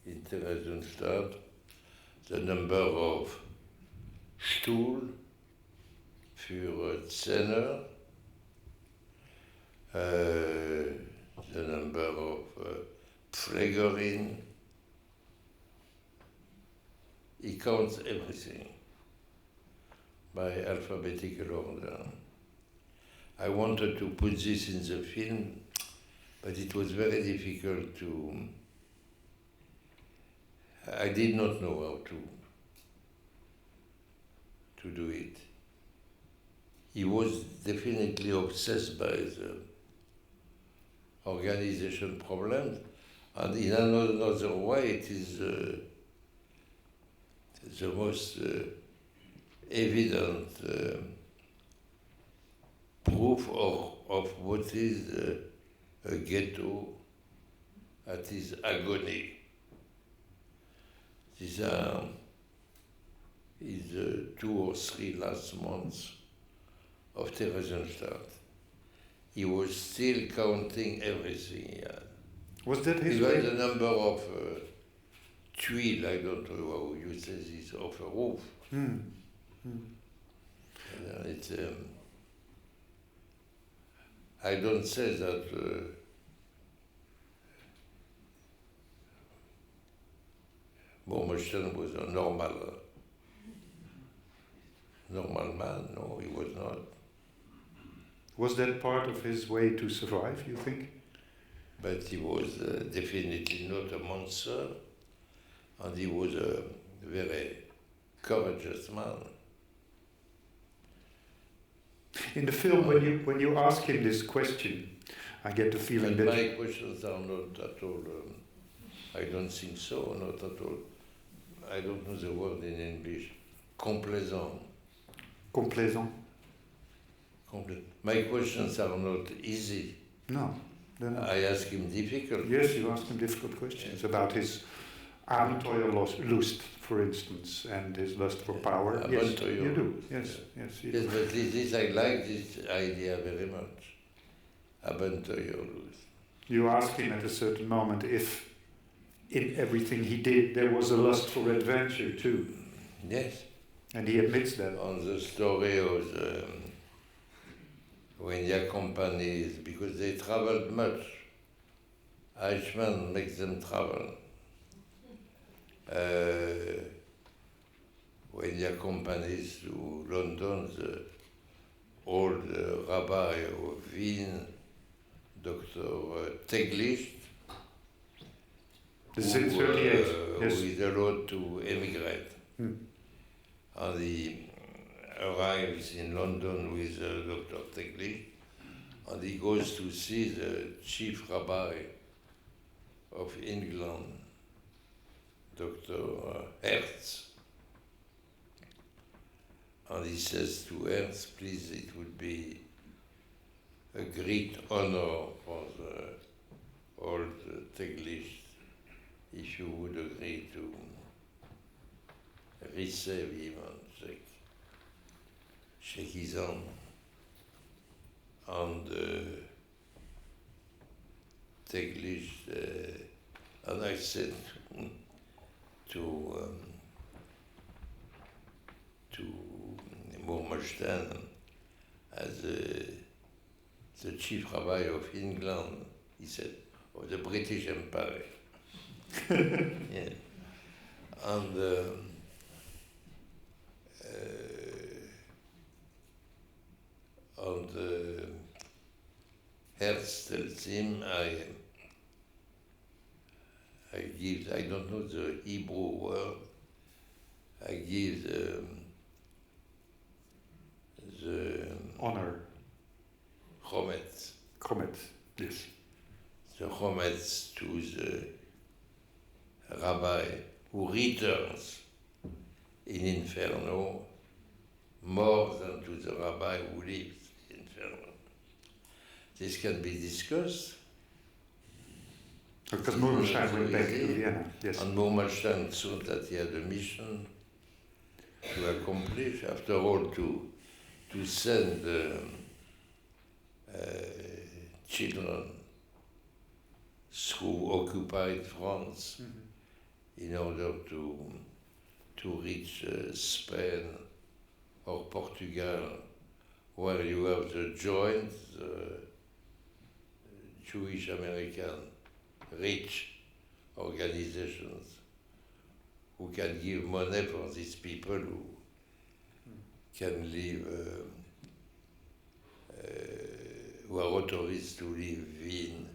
S3: in Theresienstadt, the number of Stuhl für Zehner, the number of Pflegerin. He counts everything by alphabetical order. I wanted to put this in the film, but it was very difficult to. I did not know how to do it. He was definitely obsessed by the organization problems, and in another way, it is the most evident proof of what is a ghetto at its agony. These are the 2 or 3 last months of Theresienstadt. He was still counting everything he had.
S2: Was that his
S3: He
S2: way?
S3: had the number of tuiles, I don't know how you say this, of a roof. It's, I don't say that Murmelstein was a normal man. No, he was not.
S2: Was that part of his way to survive, you think?
S3: But he was definitely not a monster, and he was a very courageous man.
S2: In the film, when you ask him this question, I get the feeling
S3: But
S2: that
S3: my questions are not at all, I don't think so, not at all. I don't know the word in English. Complaisant.
S2: complaisant.
S3: My questions are not easy.
S2: No. Then
S3: I ask him difficult.
S2: yes, you ask him difficult questions about his Abenteuerlust, for instance, and his lust for power. Yes,
S3: Abenteuer.
S2: you do. Yes, yes, you
S3: Yes,
S2: do.
S3: but this I like this idea very much. Abenteuerlust.
S2: You ask him at a certain moment if in everything he did there was a lust for adventure too,
S3: Yes.
S2: and he admits that.
S3: On the story of the India companies, because they traveled much. Eichmann makes them travel. India companies to London, the old rabbi of Wien, Dr. Teglicht,
S2: This is in 38. Yes.
S3: who is allowed to emigrate. And he arrives in London with Dr. Teglicht, and he goes to see the chief rabbi of England, Dr. Hertz. And he says to Hertz, please, it would be a great honor for the old Teglicht if you would agree to receive him and shake his hand. And Teglicht, and I said to Murmelstein, as the chief rabbi of England, he said, of the British Empire, Yeah. And on the Herzl-Theme, I give, I don't know the Hebrew word, I give the
S2: Honor.
S3: chometz,
S2: Comment. Yes.
S3: the chometz to the rabbi who returns in Inferno more than to the rabbi who lives in Inferno. This can be discussed.
S2: Because Murmelstein went back to Vienna. Yes.
S3: And Murmelstein thought that he had a mission to accomplish, after all, to send children through occupied France in order to reach Spain or Portugal, where you have the joint Jewish American rich organizations who can give money for these people who can live, who are authorized to live in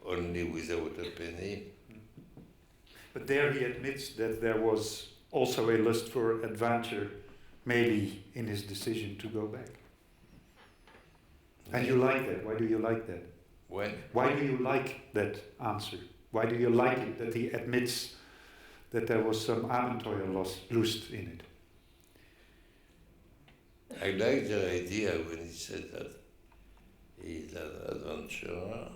S3: only without a penny.
S2: But there he admits that there was also a lust for adventure, maybe in his decision to go back. And you like that. Why do you like that?
S3: When?
S2: Why do you like that answer? Why do you like it that he admits that there was some Abenteuerlust in it?
S3: I like the idea when he said that he's an adventurer.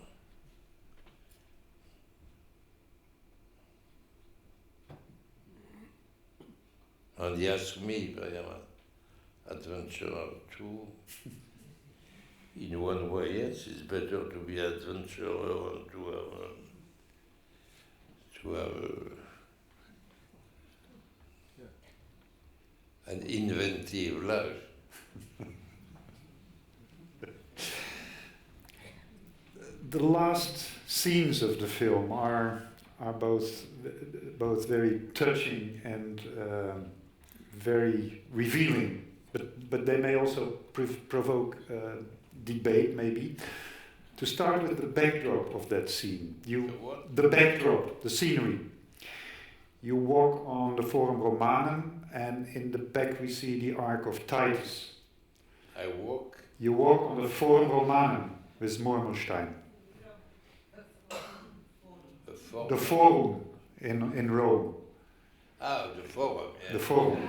S3: And he asked me if I am an adventurer too. In one way, yes, it's better to be an adventurer and to have an inventive life.
S2: The last scenes of the film are both very touching and very revealing, but they may also provoke debate, maybe. To start with the backdrop of that scene, the backdrop, the scenery. You walk on the Forum Romanum, and in the back we see the Ark of Titus.
S3: I walk.
S2: You walk on the Forum Romanum with Murmelstein. The Forum in Rome.
S3: Ah, the Forum. Yeah.
S2: The Forum.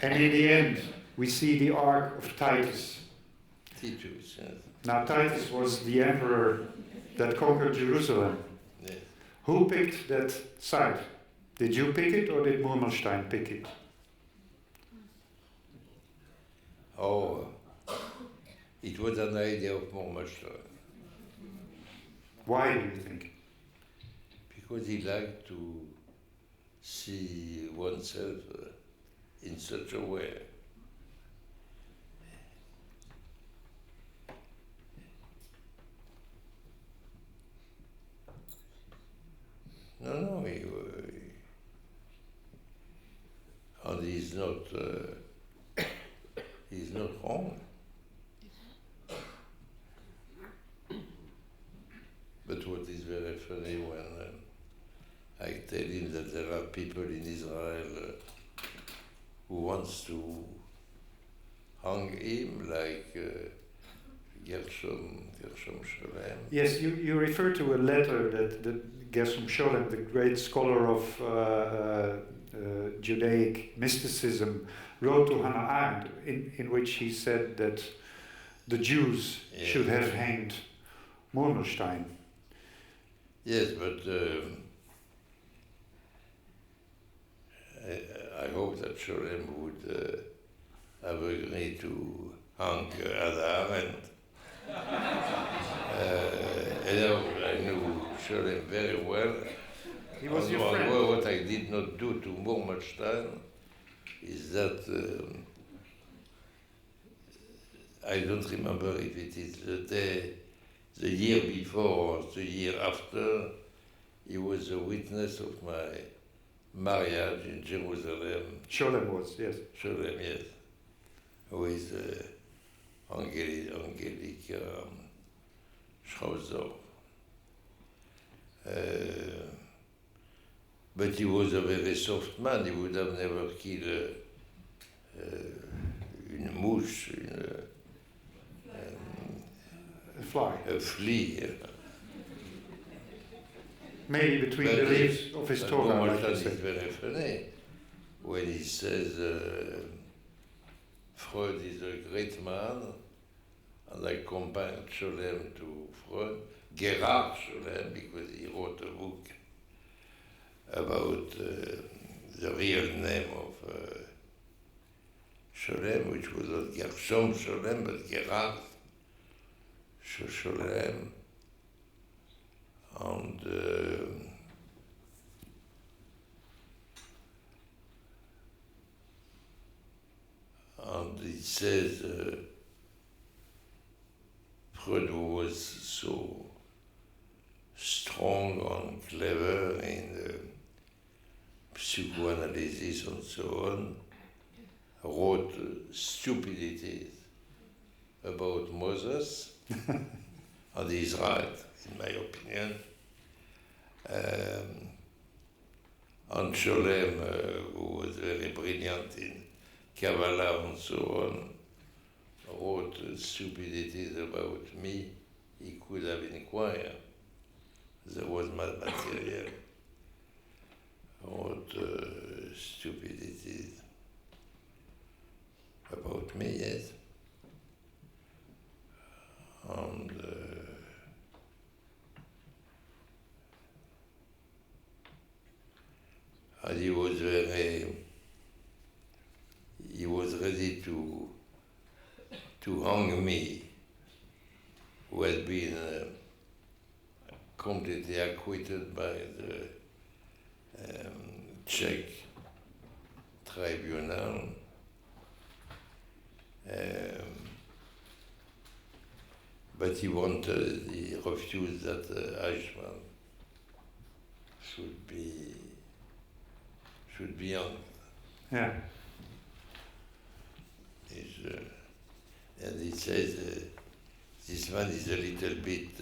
S2: And in the end, we see the Ark of Titus.
S3: Titus, yes.
S2: Now, Titus was the emperor that conquered Jerusalem.
S3: Yes.
S2: Who picked that site? Did you pick it or did Murmelstein pick it?
S3: Oh, it was an idea of Murmelstein.
S2: Why do you think?
S3: Because he liked to see oneself in such a way. No, and he's not wrong. But what is very funny when I tell him that there are people in Israel who wants to hang him like Gershom Scholem.
S2: Yes, you refer to a letter that Gershom Scholem, the great scholar of Judaic mysticism, wrote to Hannah Arendt, in which he said that the Jews should have hanged Murmelstein.
S3: Yes, but I hope that Scholem would have agreed to hang Hannah Arendt. I knew Scholem very well.
S2: He was your friend.
S3: What I did not do to Murmelstein is that I don't remember if it is the year before or the year after, he was a witness of my marriage in Jerusalem.
S2: Sholem was, yes.
S3: Sholem, yes. With Angelika Schrauzer. But he was a very soft man. He would have never killed une mouche,
S2: A fly.
S3: a flea.
S2: Maybe between the leaves of his Torah, like you
S3: is
S2: said.
S3: very funny when he says Freud is a great man, and I compare Sholem to Freud, Gerard Sholem, because he wrote a book about the real name of Sholem, which was not Gershom Sholem, but Gerard Sholem. And it says Freud was so strong and clever in psychoanalysis and so on, wrote stupidities about Moses, and he's right, in my opinion. And Sholem, who was very brilliant in Kabbalah and so on, wrote stupidities about me. He could have inquired. There was material. Wrote stupidities about me, yes. And he was ready to hang me, who had been completely acquitted by the Czech tribunal. But he refused that Eichmann should be hanged.
S2: Yeah.
S3: And he says this man is a little bit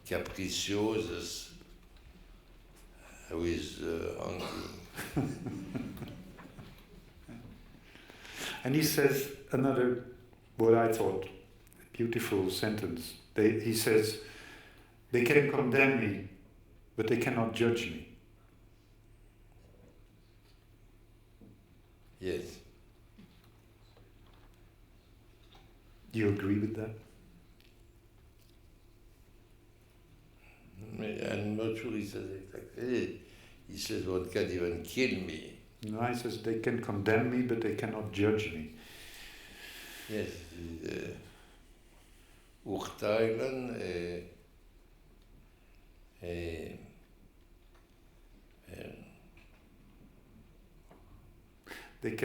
S3: capricious with hanging.
S2: And he says another, what I thought, beautiful sentence. He says, they can condemn me, but they cannot judge me.
S3: Yes.
S2: Do you agree with that?
S3: I'm not sure he says exactly. He says one can't even kill me.
S2: No, he says they can condemn me, but they cannot judge me.
S3: Yes, urteilen
S2: die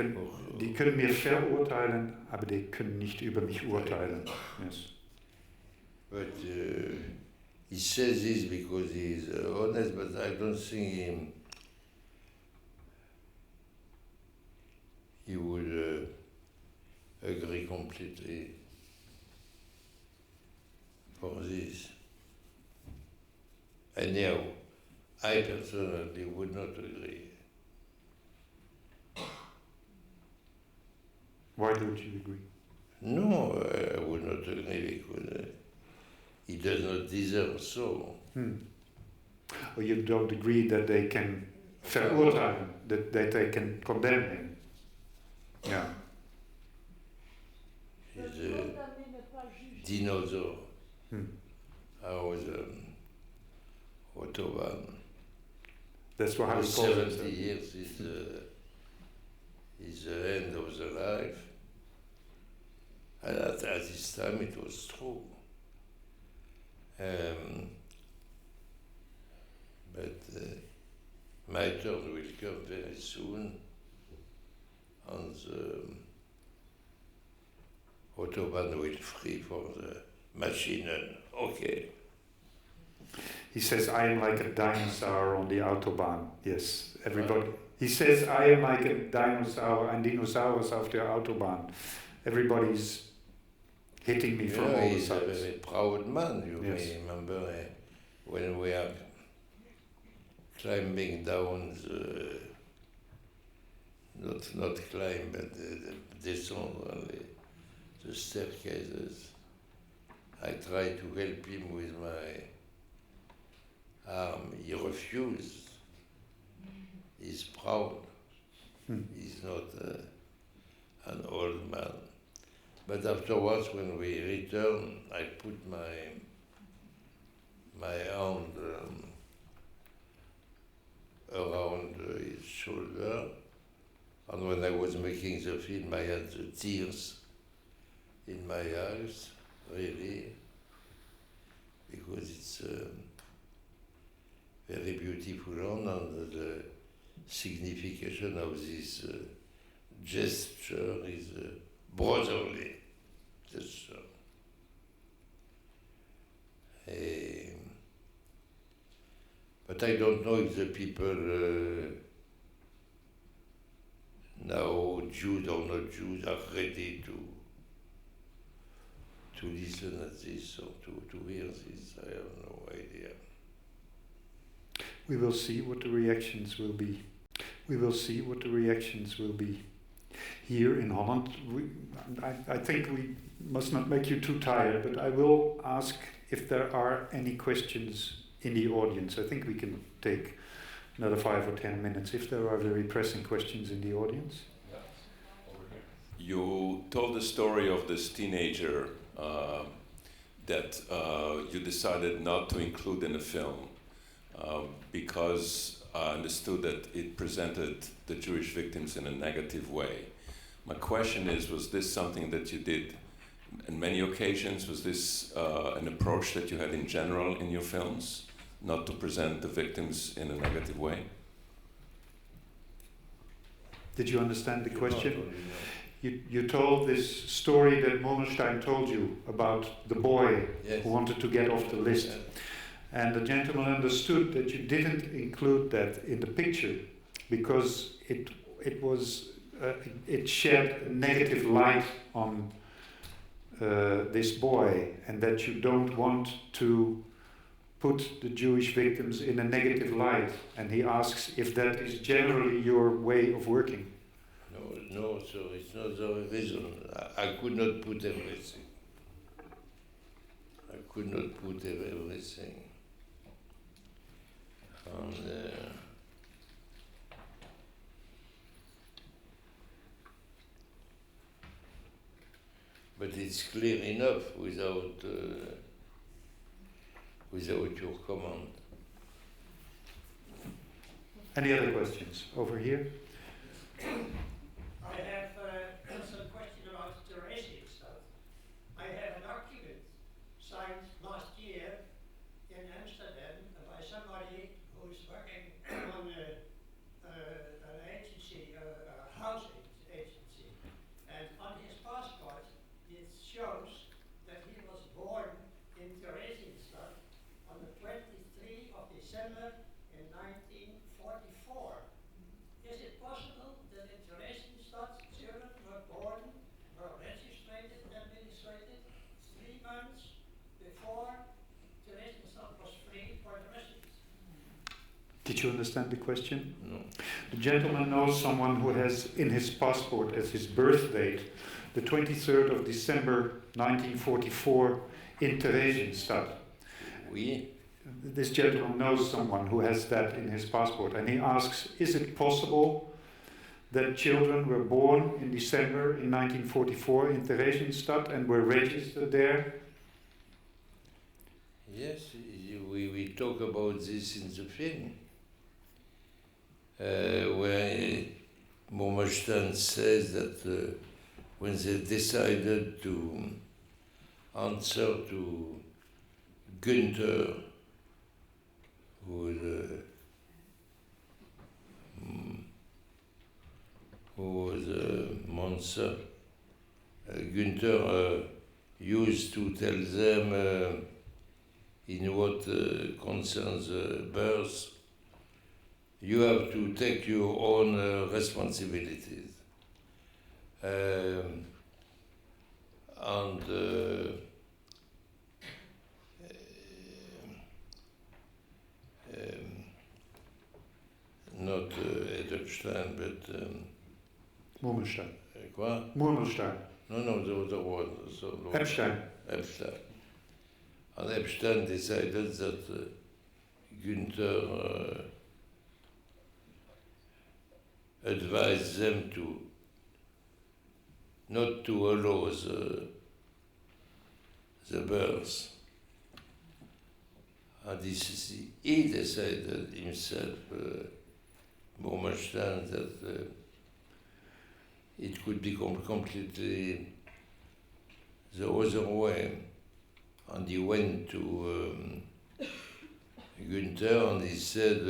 S2: können mir verurteilen, aber die können nicht über mich urteilen. Yes.
S3: But he says this because he's honest, but I don't think he would agree completely for this. Anyhow, I personally would not agree.
S2: Why don't you agree?
S3: No, I would not agree because he does not deserve so.
S2: Or you don't agree that they can verurteilen, that they can condemn him? Yeah.
S3: He's a dinosaur. I was Autobahn.
S2: That's how he calls
S3: 70
S2: himself.
S3: years is the end of the life. And at this time it was true. But my turn will come very soon, and the Autobahn will free for the machine. Okay.
S2: He says, I am like a dinosaur on the Autobahn. Yes, everybody. He says, I am like a dinosaur, ein Dinosaurus auf der Autobahn. Everybody's hitting me from all the sides.
S3: He's a very proud man, you
S2: Yes.
S3: may remember when we are climbing down not climb, but descend the staircases. I try to help him with my arm. He refused. He's proud. He's not an old man. But afterwards, when we return, I put my hand around his shoulder, and when I was making the film, I had the tears in my eyes, really, because it's a very beautiful hand, and the signification of this gesture is brotherly gesture. But I don't know if the people now, Jews or not Jews, are ready to listen at this or to hear this. I have no idea.
S2: We will see what the reactions will be. We will see what the reactions will be. Here in Holland, I think we must not make you too tired, but I will ask if there are any questions in the audience. I think we can take another 5 or 10 minutes if there are very pressing questions in the audience.
S4: You told the story of this teenager that you decided not to include in the film because I understood that it presented the Jewish victims in a negative way. My question is, was this something that you did on many occasions? Was this an approach that you had in general in your films, not to present the victims in a negative way?
S2: Did you understand the question? You told this story that Murmelstein told you about the boy
S3: Yes.
S2: who wanted to get off the list. And the gentleman understood that you didn't include that in the picture because it shed a negative light on this boy, and that you don't want to put the Jewish victims in a negative light. And he asks if that is generally your way of working.
S3: No, so it's not the reason. I could not put everything. I could not put everything. And, but it's clear enough without your comment.
S2: Any other questions? Over here?
S5: I have some question about Theresienstadt. I have a document signed last year in Amsterdam by somebody who's working on an agency, a housing agency. And on his passport, it shows that he was born in Theresienstadt on the 23rd of December in 1944. Is it possible that in Theresienstadt children were born, were registered, administrated 3 months before Theresienstadt was free for the residents?
S2: Did you understand the question?
S3: No.
S2: The gentleman knows someone who has in his passport as his birth date the 23rd of December 1944 in Theresienstadt.
S3: Oui.
S2: This gentleman knows someone who has that in his passport, and he asks, is it possible that children were born in December in 1944 in Theresienstadt and were registered there?
S3: Yes, we talk about this in the film, where Murmelstein says that when they decided to answer to Günther, who was a monster, Günther used to tell them in what concerns birth, you have to take your own responsibilities. And not Edelstein, but
S2: Murmelstein.
S3: quoi?
S2: Murmelstein.
S3: No, the other one.
S2: Epstein.
S3: Epstein. And Epstein decided that Günther advised them to not to allow the birth. And he decided himself, Murmelstein, that it could be completely the other way. And he went to Günther and he said,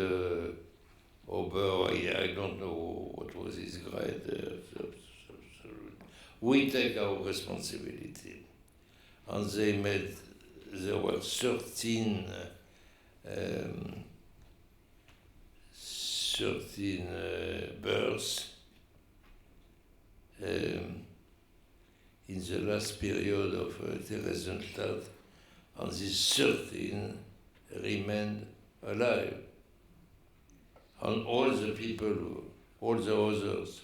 S3: I don't know what was his grade. We take our responsibility. And there were 13 births in the last period of Theresienstadt, and these 13 remained alive. And all the people, all the others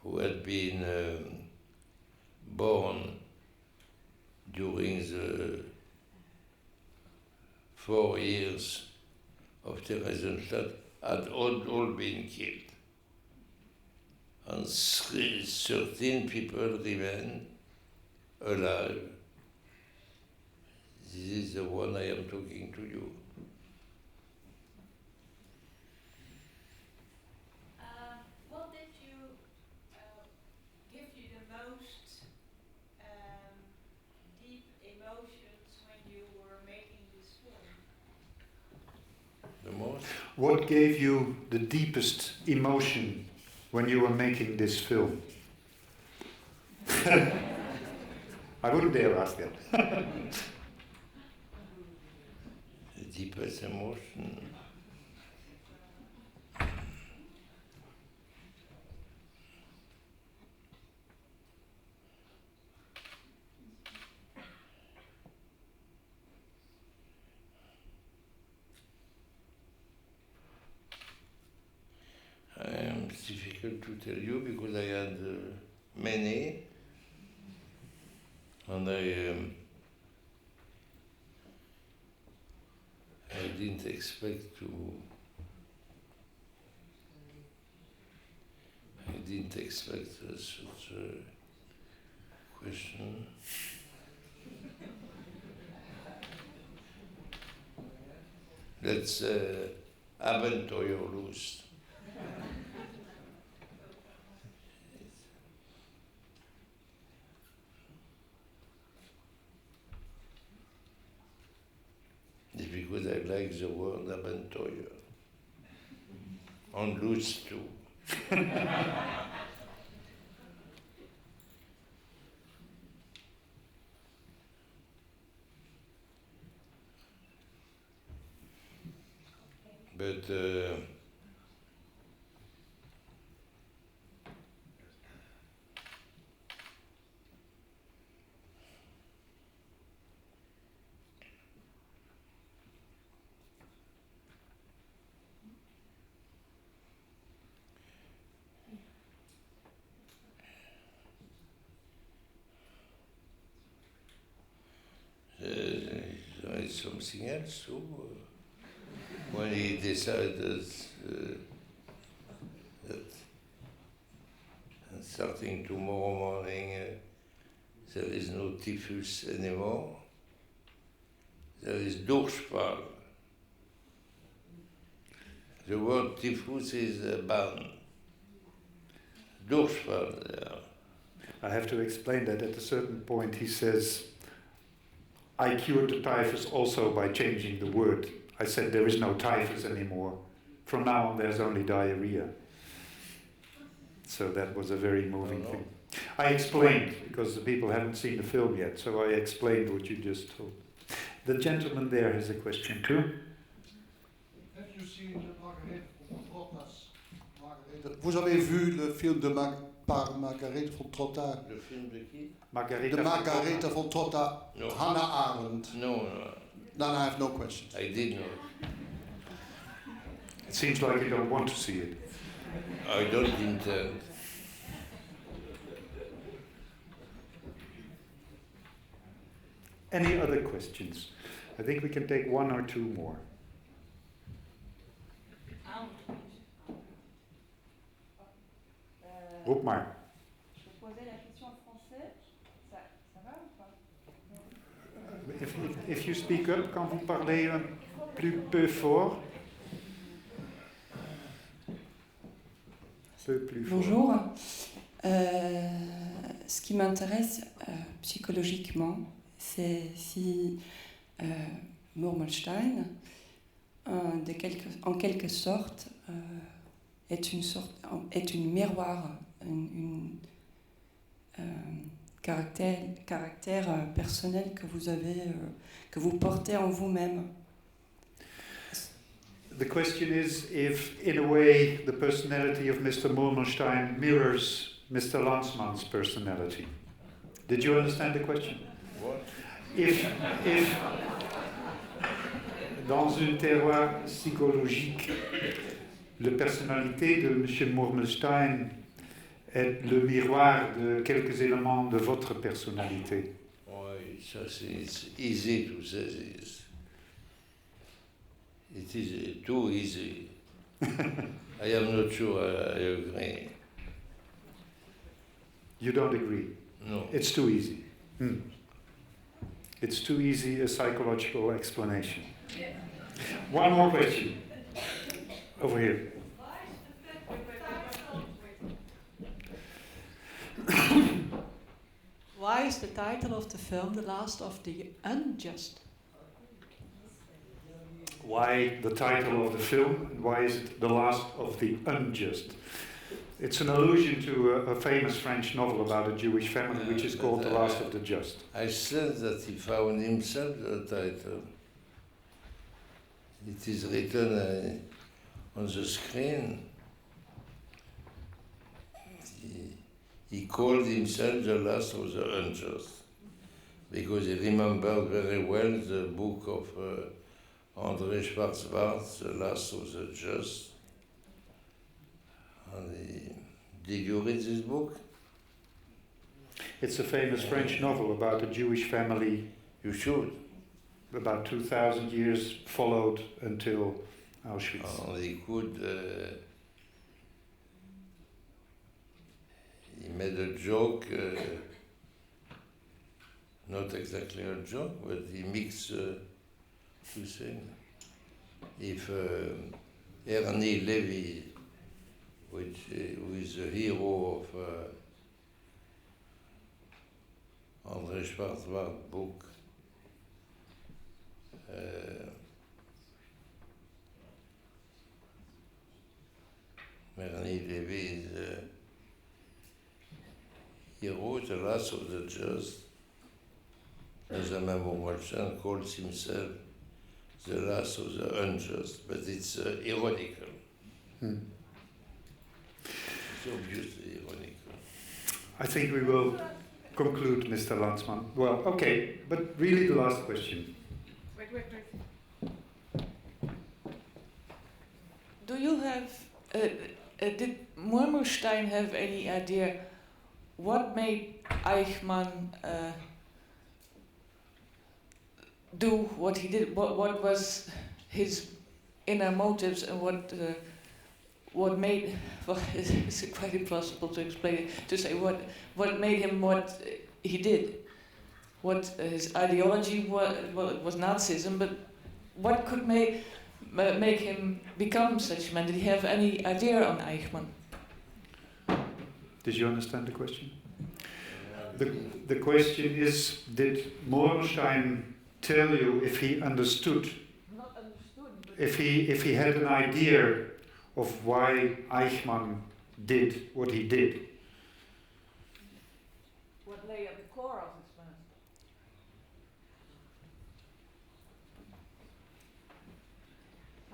S3: who had been born during the 4 years of Theresienstadt had all been killed. And 13 people remain alive. This is the one I am talking to you.
S6: What did you give you the most deep emotions when you were making this film?
S3: The most?
S2: What gave you the deepest emotion when you were making this film? I wouldn't dare ask that.
S3: The deepest emotion. It's difficult to tell you because I had many, and I didn't expect such a question. Let's Abenteuerlust. It's because I like the word Abenteuer. And Lust too. But there is something else too. When he decided that starting tomorrow morning there is no typhus anymore, there is Durchfall. The word typhus is banned. Durchfall.
S2: I have to explain that at a certain point he says, I cured the typhus also by changing the word. I said there is no typhus anymore. From now on there's only diarrhea. So that was a very moving thing. I explained, because the people haven't seen the film yet, so I explained what you just told. The gentleman there has a question too.
S7: Have you seen Margarethe von Trotta's Vous avez vu le film de par Margarethe von Trotta?
S3: Le film de qui?
S7: De Margarethe von Trotta,
S3: No.
S7: Hannah Arendt.
S3: No,
S7: Then I have no questions.
S3: I did not.
S2: It seems like you don't want to see it.
S3: I don't intend.
S2: Any other questions? I think we can take one or two more. Roep maar.
S6: Je posais la question en français. Ça va ou pas?
S2: If you speak up, quand vous parlez un peu fort. Plus fort.
S8: Bonjour. Ce qui m'intéresse psychologiquement, c'est si Murmelstein, en quelque sorte, est une miroir, caractère personnel que vous avez, que vous portez en vous-même.
S2: The question is if, in a way, the personality of Mr. Murmelstein mirrors Mr. Lanzmann's personality. Did you understand the question?
S3: What?
S2: If dans un terroir psychologique, la personnalité de M. Murmelstein est le miroir de quelques éléments de votre personnalité.
S3: Oui, ça c'est easy to say this. It is too easy. I am not sure I agree.
S2: You don't agree?
S3: No.
S2: It's too easy. It's too easy a psychological explanation. One more question. Over here.
S9: Why is the title of the film The Last of the Unjust?
S2: Why the title of the film, and why is it The Last of the Unjust? It's an allusion to a famous French novel about a Jewish family which is called The Last of the Just.
S3: I said that he found himself the title. It is written on the screen. He called himself the last of the unjust because he remembered very well the book of André Schwarzbart, The Last of the Just. And did you read this book?
S2: It's a famous French novel about a Jewish family.
S3: You should.
S2: About 2,000 years followed until Auschwitz.
S3: And he could. He made a joke, not exactly a joke, but he mixed two things. If Ernie Levy, who is the hero of André Schwarzbard's book, Ernie Levy is he wrote The Last of the Just. Benjamin Murmelstein calls himself The Last of the Unjust, but it's ironical. It's obviously ironical.
S2: I think we will conclude, Mr. Lanzmann. Well, okay, but really the last question.
S6: Wait.
S9: Do you have, did Murmelstein have any idea what made Eichmann do what he did? What was his inner motives, and what made? Well, it's quite impossible to explain it. To say what made him what he did. What his ideology was Nazism, but what could make him become such a man? Did he have any idea on Eichmann?
S2: Did you understand the question? The question is, did Murmelstein tell you if he understood?
S9: Not understood.
S2: If he had an idea of why Eichmann did what he did?
S9: What lay at the core of his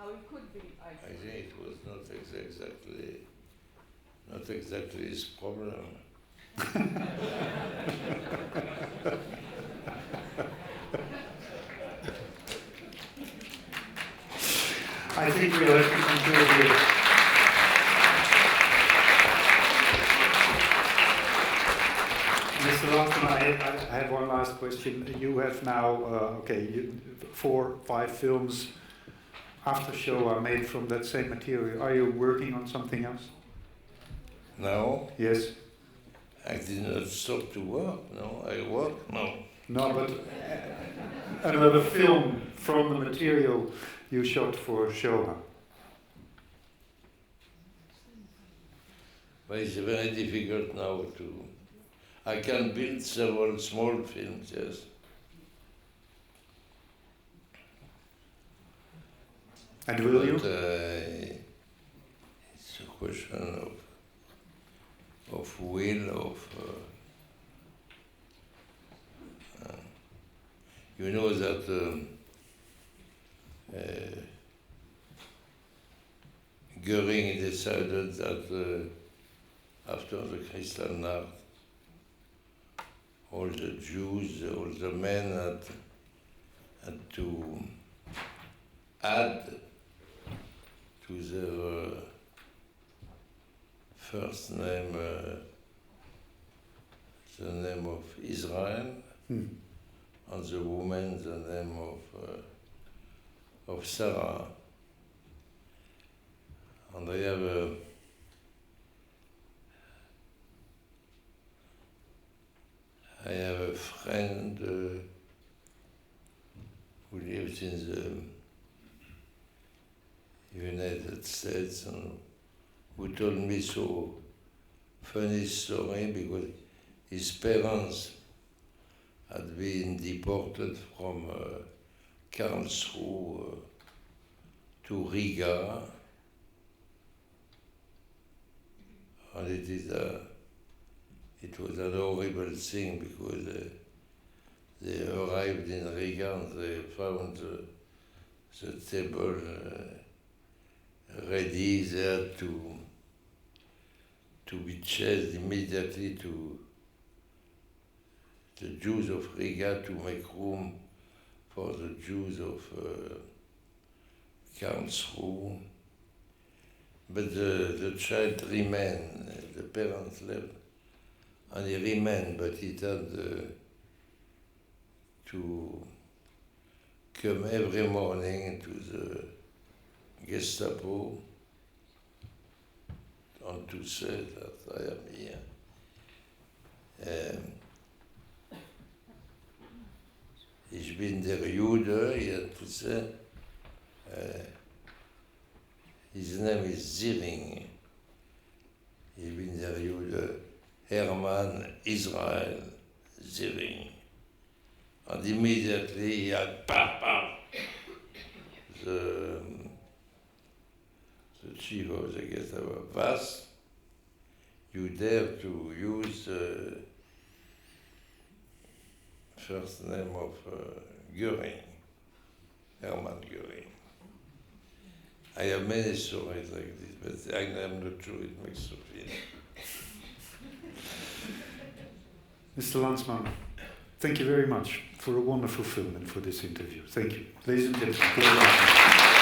S9: No, it could be.
S3: I think it was not exactly his problem.
S2: I think we'll have to conclude here. Mr. Lanzmann, I have one last question. You have now, 4, 5 films after Shoah made from that same material. Are you working on something else?
S3: No,
S2: Yes.
S3: I did not stop to work. No, I work. No.
S2: No, but another film from the material you shot for Shoah.
S3: But it's very difficult now to. I can build several small films, yes.
S2: And will you?
S3: But it's a question of will, you know that Göring decided that after the Kristallnacht, all the Jews, all the men had to add to their first name the name of Israel, and the woman the name of Sarah. And I have a friend who lives in the United States and who told me so funny story because his parents had been deported from Karlsruhe to Riga, and it was an horrible thing because they arrived in Riga and they found the table ready. They had to be chased immediately to the Jews of Riga to make room for the Jews of Karlsruhe. But the child remained, the parents left, and he remained, but he had to come every morning to the Gestapo and to say that I am here. Ich bin der Jude, he had to say. His name is Ziring. Ich bin der Jude Hermann Israel Ziring. And immediately he had Papa, the chief of the Gestapo. Was? You dare to use the first name of Göring, Hermann Göring. I have many stories like this, but I'm not sure it makes so feel.
S2: Mr. Lanzmann, thank you very much for a wonderful film and for this interview. Thank you. Ladies and gentlemen, Claude Lanzmann.